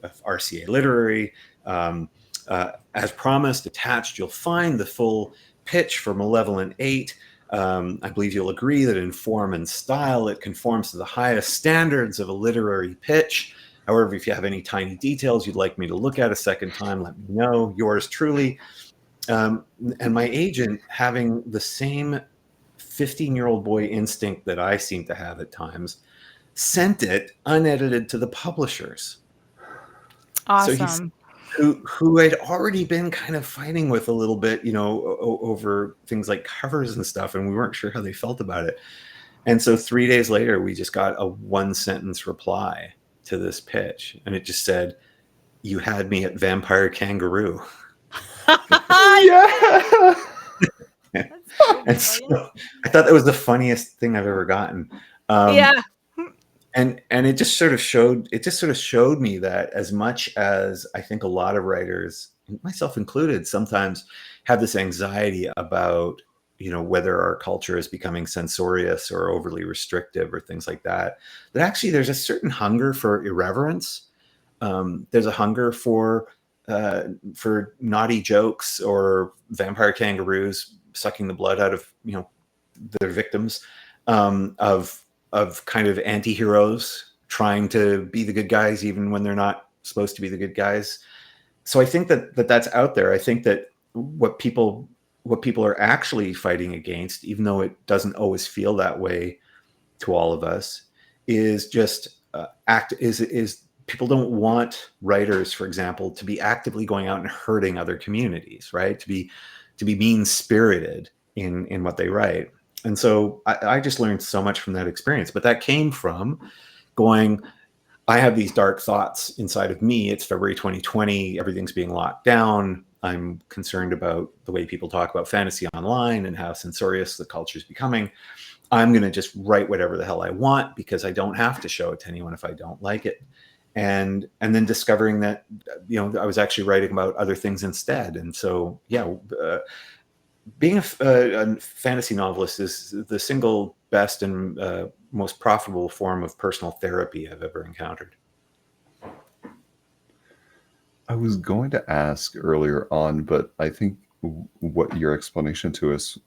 of RCA Literary, as promised, attached, you'll find the full pitch for Malevolent 8. I believe you'll agree that in form and style, it conforms to the highest standards of a literary pitch. However, if you have any tiny details you'd like me to look at a second time, let me know. Yours truly. And my agent, having the same 15-year-old boy instinct that I seem to have at times, sent it unedited to the publishers. Awesome. So who had already been kind of fighting with a little bit, over things like covers and stuff, and we weren't sure how they felt about it. And so 3 days later, we just got a 1-sentence reply to this pitch, and it just said, "You had me at vampire kangaroo." Yeah. And so I thought that was the funniest thing I've ever gotten. And it just sort of showed me that as much as I think a lot of writers, myself included, sometimes have this anxiety about, whether our culture is becoming censorious or overly restrictive or things like that, that actually there's a certain hunger for irreverence. There's a hunger for naughty jokes or vampire kangaroos sucking the blood out of, their victims, of kind of anti-heroes trying to be the good guys even when they're not supposed to be the good guys. So I think that's out there. I think that what people are actually fighting against, even though it doesn't always feel that way to all of us, is just is people don't want writers, for example, to be actively going out and hurting other communities, right? To be mean-spirited in what they write. And so I just learned so much from that experience. But that came from going, I have these dark thoughts inside of me. It's February 2020. Everything's being locked down. I'm concerned about the way people talk about fantasy online and how censorious the culture is becoming. I'm going to just write whatever the hell I want because I don't have to show it to anyone if I don't like it. And then discovering that, I was actually writing about other things instead. And so, being a fantasy novelist is the single best and most profitable form of personal therapy I've ever encountered. I was going to ask earlier on, but I think what your explanation to us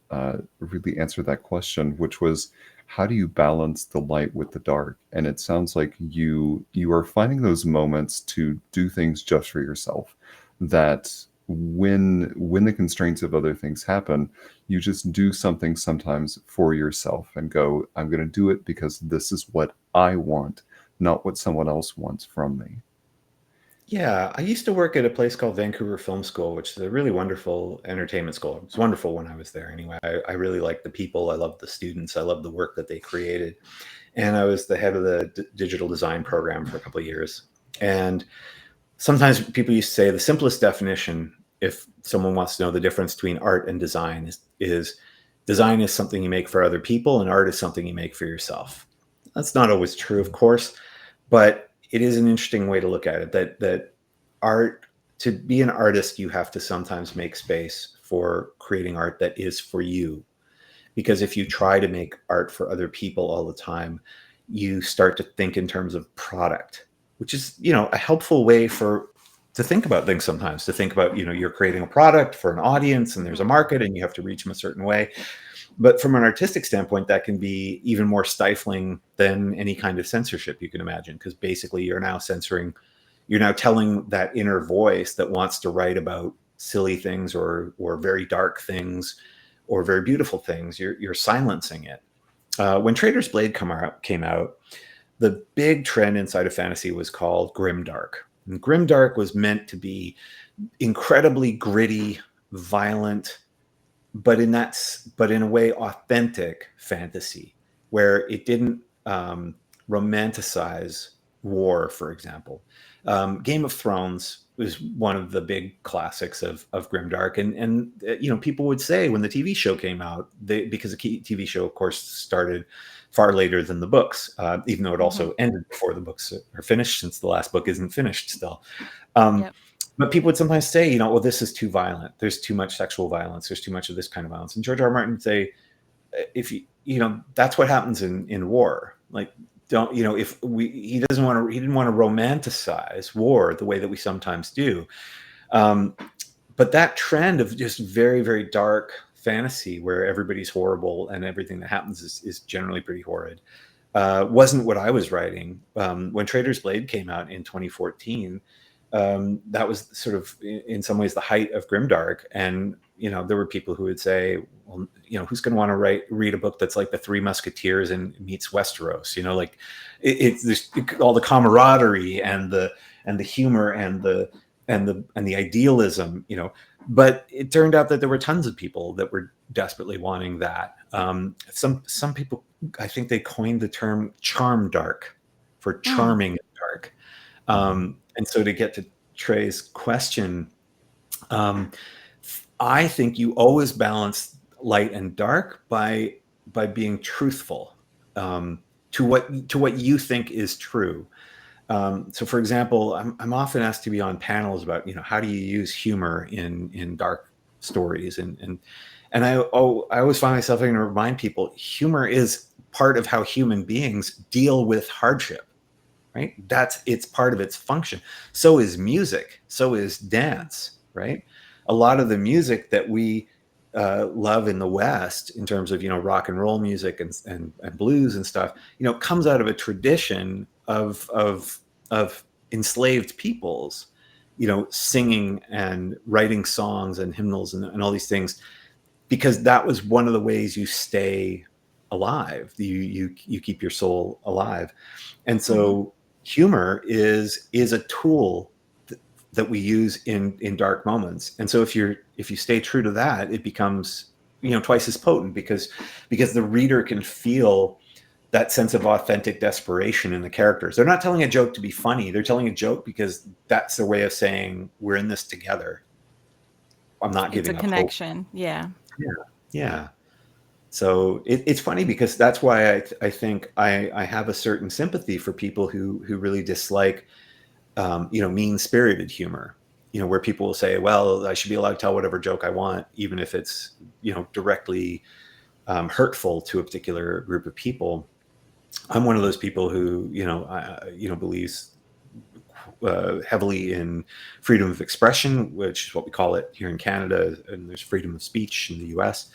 really answered that question, which was, how do you balance the light with the dark? And it sounds like you are finding those moments to do things just for yourself, that when the constraints of other things happen, you just do something sometimes for yourself and go, I'm going to do it because this is what I want, not what someone else wants from me. Yeah, I used to work at a place called Vancouver Film School, which is a really wonderful entertainment school. It was wonderful when I was there anyway. I really liked the people. I loved the students. I loved the work that they created. And I was the head of the digital design program for a couple of years. And sometimes people used to say the simplest definition, if someone wants to know the difference between art and design, is design is something you make for other people and art is something you make for yourself. That's not always true, of course, but it is an interesting way to look at it, that art, to be an artist, you have to sometimes make space for creating art that is for you. Because if you try to make art for other people all the time, you start to think in terms of product, which is, a helpful way to think about things sometimes, to think about, you're creating a product for an audience and there's a market and you have to reach them a certain way. But from an artistic standpoint, that can be even more stifling than any kind of censorship you can imagine, because basically you're now telling that inner voice that wants to write about silly things or very dark things or very beautiful things. You're silencing it. When Trader's Blade came out, the big trend inside of fantasy was called grimdark. And grimdark was meant to be incredibly gritty, violent, but in a way authentic fantasy, where it didn't romanticize war, for example. Game of Thrones was one of the big classics of grimdark, and people would say when the TV show came out, because the TV show, of course, started far later than the books, even though it also ended before the books are finished, since the last book isn't finished still. Yep. But people would sometimes say, well, this is too violent. There's too much sexual violence. There's too much of this kind of violence. And George R. R. Martin would say, if that's what happens in war. Like, don't, he didn't want to romanticize war the way that we sometimes do. But that trend of just very, very dark fantasy where everybody's horrible and everything that happens is generally pretty horrid, wasn't what I was writing. When Trader's Blade came out in 2014, that was sort of in some ways the height of grimdark. And, there were people who would say, well, who's going to want to read a book that's like the Three Musketeers and meets Westeros? Like there's all the camaraderie and the humor and the idealism, but it turned out that there were tons of people that were desperately wanting that. Some people, I think they coined the term charm dark for charming and dark. And so to get to Trey's question, I think you always balance light and dark by being truthful to what you think is true. So, for example, I'm often asked to be on panels about how do you use humor in dark stories, and I always find myself having to remind people humor is part of how human beings deal with hardship. Right? It's part of its function. So is music. So is dance. Right? A lot of the music that we love in the West, in terms of rock and roll music and blues and stuff, comes out of a tradition of enslaved peoples, singing and writing songs and hymnals and all these things, because that was one of the ways you stay alive. You keep your soul alive, and so humor is a tool that we use in dark moments. And so if you stay true to that, it becomes twice as potent, because the reader can feel that sense of authentic desperation in the characters. They're not telling a joke to be funny. They're telling a joke because that's their way of saying, we're in this together. I'm not giving up hope. It's a connection. Yeah. Yeah. So it's funny, because that's why I think I have a certain sympathy for people who really dislike, mean-spirited humor, where people will say, well, I should be allowed to tell whatever joke I want, even if it's, directly hurtful to a particular group of people. I'm one of those people who, believes heavily in freedom of expression, which is what we call it here in Canada, and there's freedom of speech in the US.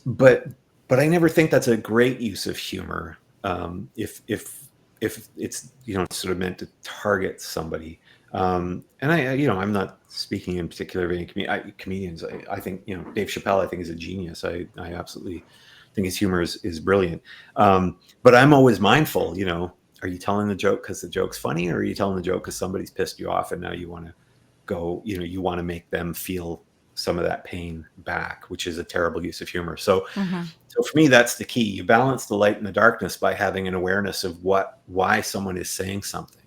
But I never think that's a great use of humor. If it's sort of meant to target somebody, and I'm not speaking in particular of any comedians. I think Dave Chappelle, I think, is a genius. I absolutely think his humor is brilliant. But I'm always mindful. Are you telling the joke because the joke's funny, or are you telling the joke because somebody's pissed you off and now you want to go? You want to make them feel some of that pain back, which is a terrible use of humor. So for me, that's the key. You balance the light and the darkness by having an awareness of why someone is saying something.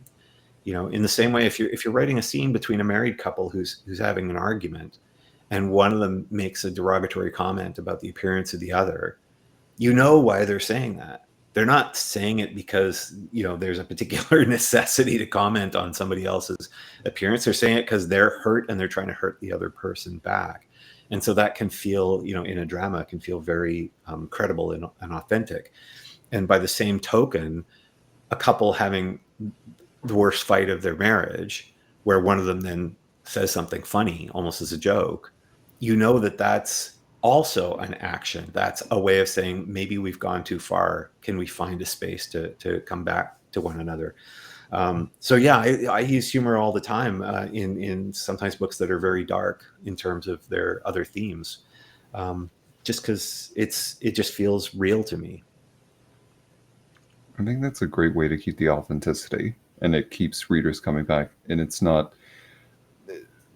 In the same way, if you're writing a scene between a married couple who's having an argument, and one of them makes a derogatory comment about the appearance of the other, why they're saying that. They're not saying it because there's a particular necessity to comment on somebody else's appearance. They're saying it because they're hurt and they're trying to hurt the other person back. And so that can feel, in a drama, can feel very credible and authentic. And by the same token, a couple having the worst fight of their marriage, where one of them then says something funny, almost as a joke, that's also an action. That's a way of saying maybe we've gone too far. Can we find a space to come back to one another? So yeah, I use humor all the time in sometimes books that are very dark in terms of their other themes, just because it just feels real to me. I think that's a great way to keep the authenticity, and it keeps readers coming back. And it's not.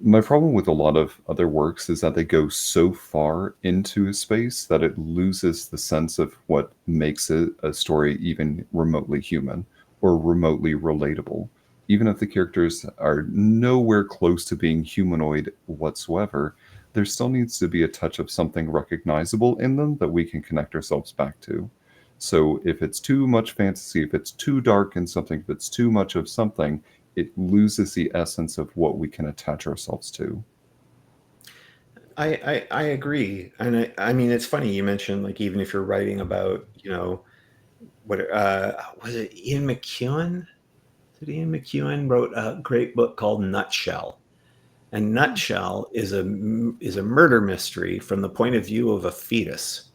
My problem with a lot of other works is that they go so far into a space that it loses the sense of what makes a story even remotely human or remotely relatable. Even if the characters are nowhere close to being humanoid whatsoever, there still needs to be a touch of something recognizable in them that we can connect ourselves back to. So if it's too much fantasy, if it's too dark in something, if it's too much of something, it loses the essence of what we can attach ourselves to. I agree, and I mean it's funny you mentioned like even if you're writing about what was it Ian McEwan? Did Ian McEwan wrote a great book called Nutshell? And Nutshell is a murder mystery from the point of view of a fetus.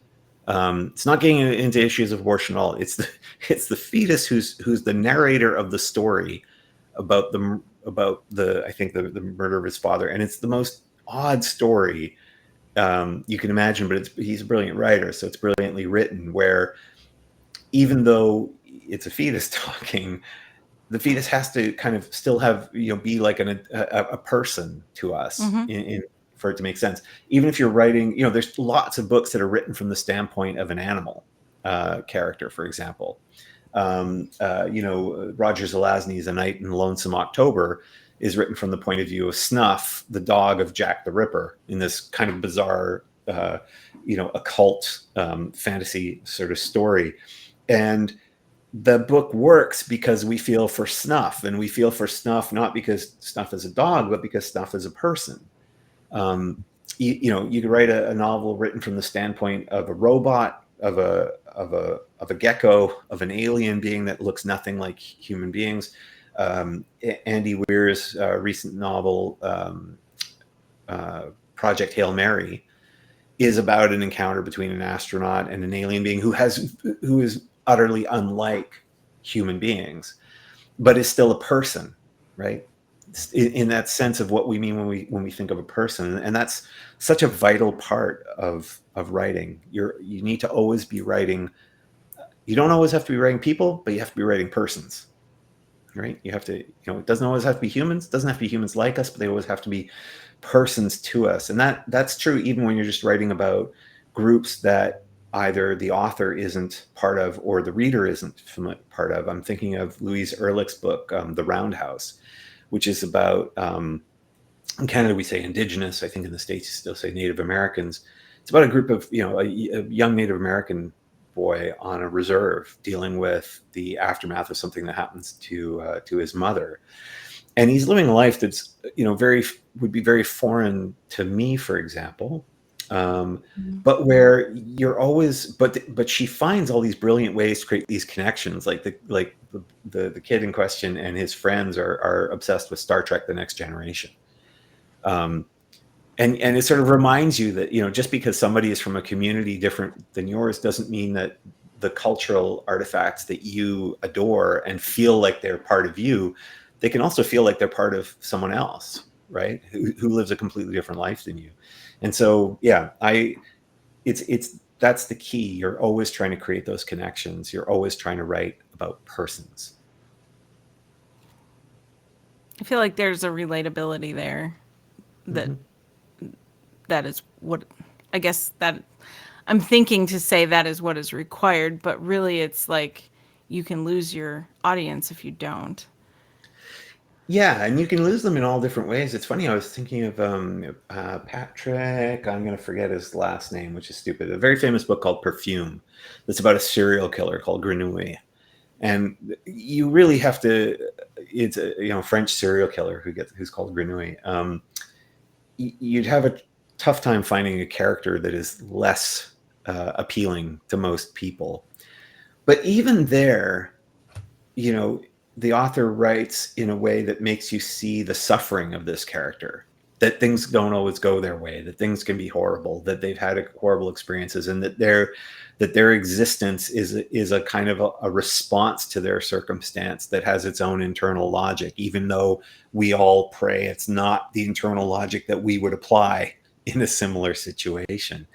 It's not getting into issues of abortion at all. It's the fetus who's the narrator of the story about the I think the murder of his father, and it's the most odd story you can imagine. But he's a brilliant writer, so it's brilliantly written. Where even though it's a fetus talking, the fetus has to kind of still have be like a person to us for it to make sense. Even if you're writing, there's lots of books that are written from the standpoint of an animal character, for example. Roger Zelazny's A Night in Lonesome October is written from the point of view of Snuff, the dog of Jack the Ripper, in this kind of bizarre, occult fantasy sort of story. And the book works because we feel for Snuff, and we feel for Snuff not because Snuff is a dog, but because Snuff is a person. You could write a novel written from the standpoint of a robot, of a gecko, of an alien being that looks nothing like human beings. Andy Weir's recent novel, Project Hail Mary, is about an encounter between an astronaut and an alien being who is utterly unlike human beings, but is still a person, right? In that sense of what we mean when we think of a person. And that's such a vital part of writing. You need to always be writing. You don't always have to be writing people, but you have to be writing persons, right? You have to, it doesn't always have to be humans. It doesn't have to be humans like us, but they always have to be persons to us. And that's true even when you're just writing about groups that either the author isn't part of or the reader isn't part of. I'm thinking of Louise Ehrlich's book, The Roundhouse, which is about, in Canada we say Indigenous, I think in the States you still say Native Americans. It's about a group of, a young Native American boy on a reserve dealing with the aftermath of something that happens to his mother. And he's living a life that's, would be very foreign to me, for example. But where you're always, but she finds all these brilliant ways to create these connections. Like the kid in question and his friends are obsessed with Star Trek: The Next Generation. And it sort of reminds you that, just because somebody is from a community different than yours doesn't mean that the cultural artifacts that you adore and feel like they're part of you, they can also feel like they're part of someone else, right? Who lives a completely different life than you. And so, yeah, that's the key. You're always trying to create those connections. You're always trying to write about persons. I feel like there's a relatability there that is what I guess that I'm thinking to say that is what is required, but really it's like you can lose your audience if you don't. Yeah, and you can lose them in all different ways. It's funny, I was thinking of Patrick, I'm going to forget his last name, which is stupid. A very famous book called Perfume that's about a serial killer called Grenouille. And you really have to, it's a French serial killer who's called Grenouille. You'd have a tough time finding a character that is less appealing to most people. But even there, the author writes in a way that makes you see the suffering of this character, that things don't always go their way, that things can be horrible, that they've had horrible experiences, and that their existence is a kind of a response to their circumstance that has its own internal logic, even though we all pray it's not the internal logic that we would apply in a similar situation.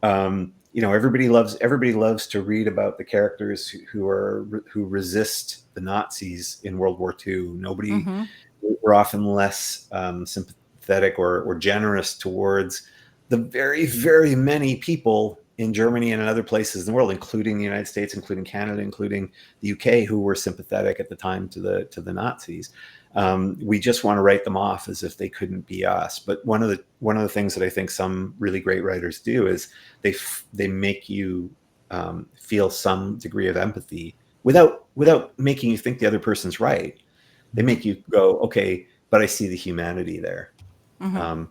Everybody loves to read about the characters who resist the Nazis in World War II. Mm-hmm. We're often less sympathetic or generous towards the very, very many people in Germany and in other places in the world, including the United States, including Canada, including the UK, who were sympathetic at the time to the Nazis. We just want to write them off as if they couldn't be us. But one of the things that I think some really great writers do is they make you feel some degree of empathy without making you think the other person's right. They make you go, okay, but I see the humanity there. Mm-hmm.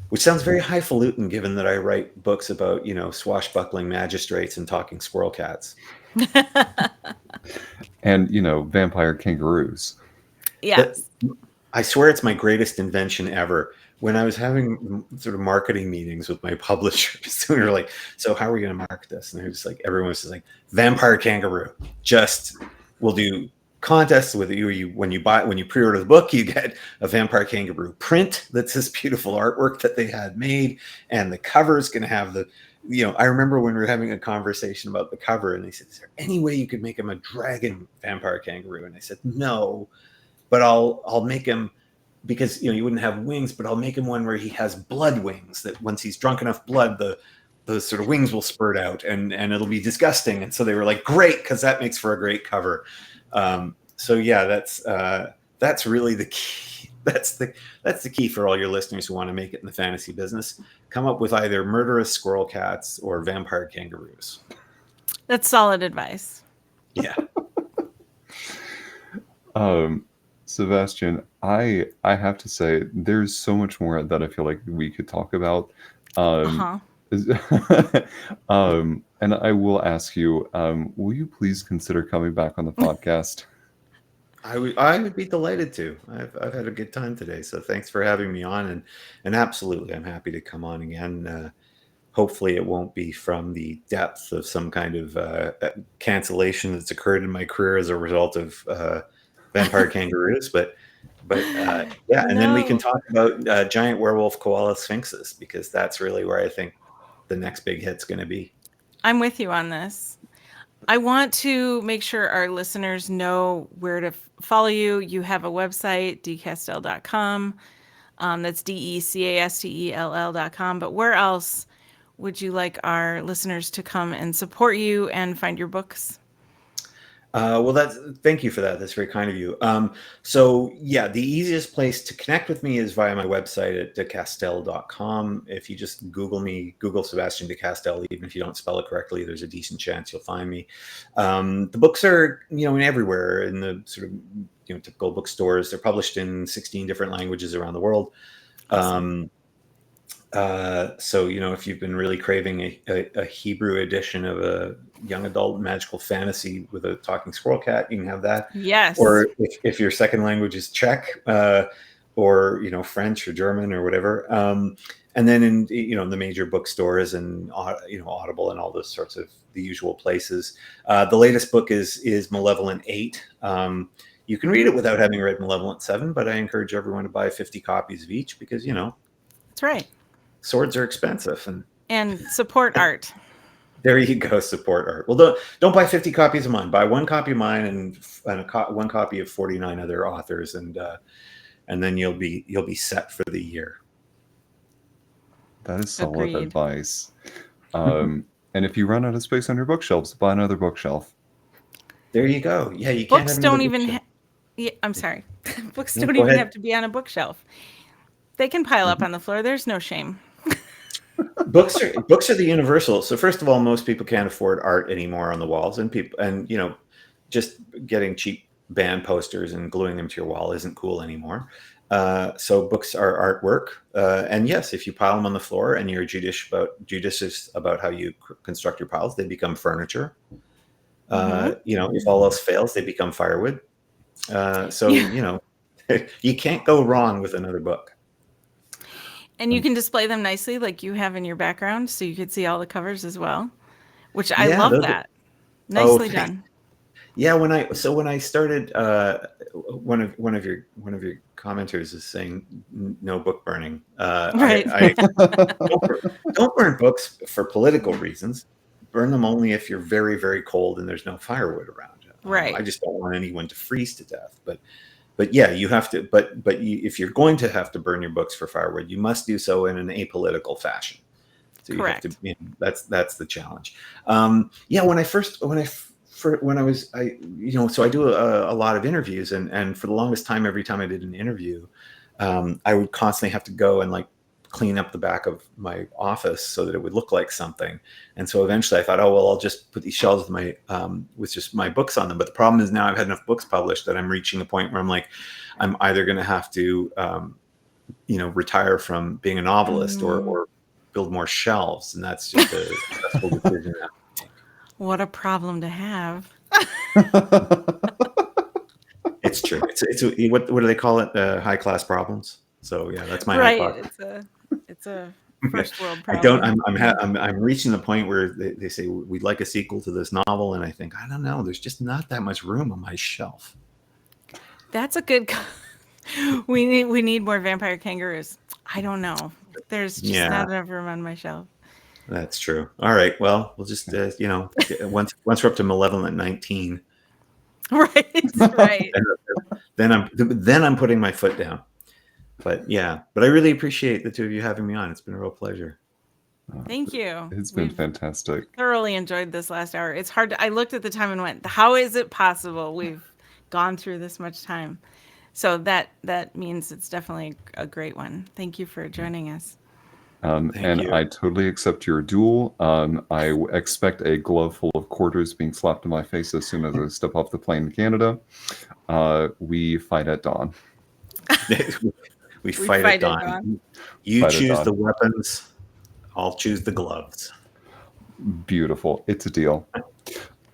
Which sounds very highfalutin, given that I write books about, swashbuckling magistrates and talking squirrel cats. And, vampire kangaroos. Yes. I swear it's my greatest invention ever. When I was having sort of marketing meetings with my publishers, we were like, so how are we going to market this? And they're just like, everyone was just like, vampire kangaroo. We'll do contests with you. When you pre-order the book, you get a vampire kangaroo print. That's this beautiful artwork that they had made. And the cover is going to have I remember when we were having a conversation about the cover, and they said, is there any way you could make him a dragon vampire kangaroo? And I said, no, but I'll make him, because you wouldn't have wings, but I'll make him one where he has blood wings, that once he's drunk enough blood, the sort of wings will spurt out, and it'll be disgusting. And so they were like, great, because that makes for a great cover. So yeah, that's really the key. That's the key for all your listeners who want to make it in the fantasy business. Come up with either murderous squirrel cats or vampire kangaroos. That's solid advice. Yeah. Sebastien, I have to say, there's so much more that I feel like we could talk about. Uh-huh. And I will ask you, will you please consider coming back on the podcast? I would be delighted to. I've had a good time today, so thanks for having me on, and absolutely, I'm happy to come on again. Hopefully, it won't be from the depths of some kind of cancellation that's occurred in my career as a result of vampire kangaroos, but yeah, and then we can talk about giant werewolf koala sphinxes, because that's really where I think the next big hit's going to be. I'm with you on this. I want to make sure our listeners know where to follow you. You have a website, dcastell.com. That's DECASTELL.com. But where else would you like our listeners to come and support you and find your books? Thank you for that. That's very kind of you. So yeah, the easiest place to connect with me is via my website at decastell.com. If you just Google Sebastien de Castell, even if you don't spell it correctly, there's a decent chance you'll find me. The books are, everywhere in the sort of, typical bookstores. They're published in 16 different languages around the world. Awesome. So, if you've been really craving a Hebrew edition of a young adult magical fantasy with a talking squirrel cat, you can have that. Yes. Or if your second language is Czech, or, French or German or whatever. And then in, the major bookstores and, Audible and all those sorts of the usual places. The latest book is Malevolent 8. You can read it without having read Malevolent 7, but I encourage everyone to buy 50 copies of each, because, That's right. swords are expensive, and support art. There you go, support art. Well, don't buy 50 copies of mine. Buy one copy of mine and one copy of 49 other authors, and then you'll be set for the year. That is solid Agreed. advice. And if you run out of space on your bookshelves, buy another bookshelf. There you go. Yeah, you can't. Books have don't another even. bookshelf. I'm sorry. Books No, don't go even ahead. have to be on a bookshelf. They can pile up on the floor. There's no shame. Books are the universal. So first of all, most people can't afford art anymore on the walls, and just getting cheap band posters and gluing them to your wall isn't cool anymore. So books are artwork, and yes, if you pile them on the floor and you're judicious about how you construct your piles, they become furniture. If all else fails, they become firewood. So you can't go wrong with another book. And you can display them nicely like you have in your background, so you could see all the covers as well, which I Yeah, love those that. oh, Nicely thanks. done. Yeah, when I started, one of your commenters is saying no book burning. Right. I don't burn books for political reasons. Burn them only if you're very, very cold and there's no firewood around. I Right. just don't want anyone to freeze to death. But yeah, you have to. But if you're going to have to burn your books for firewood, you must do so in an apolitical fashion. So you have to. Correct. That's the challenge. Yeah, so I do a lot of interviews, and for the longest time, every time I did an interview, I would constantly have to go and like clean up the back of my office so that it would look like something. And so eventually I thought, oh, well, I'll just put these shelves with just my books on them. But the problem is now I've had enough books published that I'm reaching a point where I'm like, I'm either going to have to, retire from being a novelist or build more shelves. And that's just a stressful decision. What a problem to have. It's true. It's what do they call it? High class problems. So yeah, that's my Right. hypothesis. It's a first world problem. I'm reaching the point where they say we'd like a sequel to this novel, and I think I don't know. There's just not that much room on my shelf. That's a good. We need more vampire kangaroos. I don't know. There's just not enough room on my shelf. That's true. All right. Well, we'll just once we're up to Malevolent 19, Right. then I'm putting my foot down. But I really appreciate the two of you having me on. It's been a real pleasure. Thank you. It's been fantastic. Thoroughly enjoyed this last hour. It's hard. I looked at the time and went, "How is it possible we've gone through this much time?" So that means it's definitely a great one. Thank you for joining us. And you. I totally accept your duel. I expect a glove full of quarters being slapped in my face as soon as I step off the plane in Canada. We fight at dawn. we fight at dawn. You choose the weapons. I'll choose the gloves. Beautiful. It's a deal.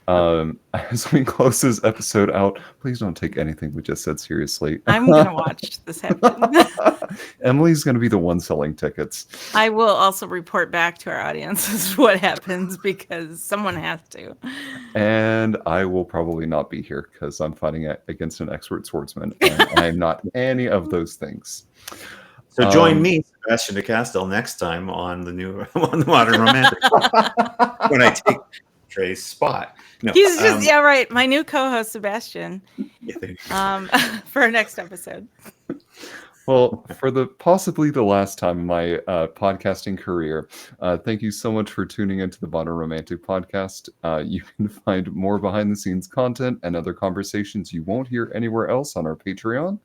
As we close this episode out, please don't take anything we just said seriously. I'm going to watch this happen. Emily's going to be the one selling tickets. I will also report back to our audiences what happens because someone has to. And I will probably not be here because I'm fighting against an expert swordsman. And I'm not any of those things. So join me, Sebastien de Castell, next time on the Modern Romantic when I take Trey's spot. No, he's just right. My new co-host Sebastien for our next episode. Well, for possibly the last time in my podcasting career, thank you so much for tuning into the Modern Romantic podcast. You can find more behind-the-scenes content and other conversations you won't hear anywhere else on our Patreon.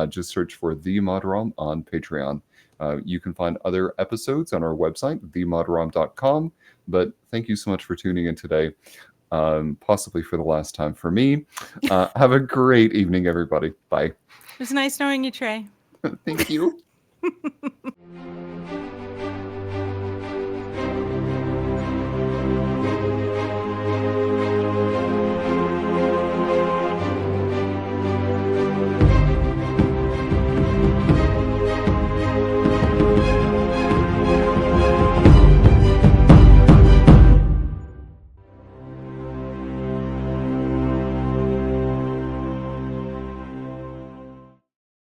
Just search for The Modrom on Patreon. You can find other episodes on our website, themodrom.com. But thank you so much for tuning in today, possibly for the last time for me. Have a great evening, everybody. Bye. It was nice knowing you, Trey. Thank you.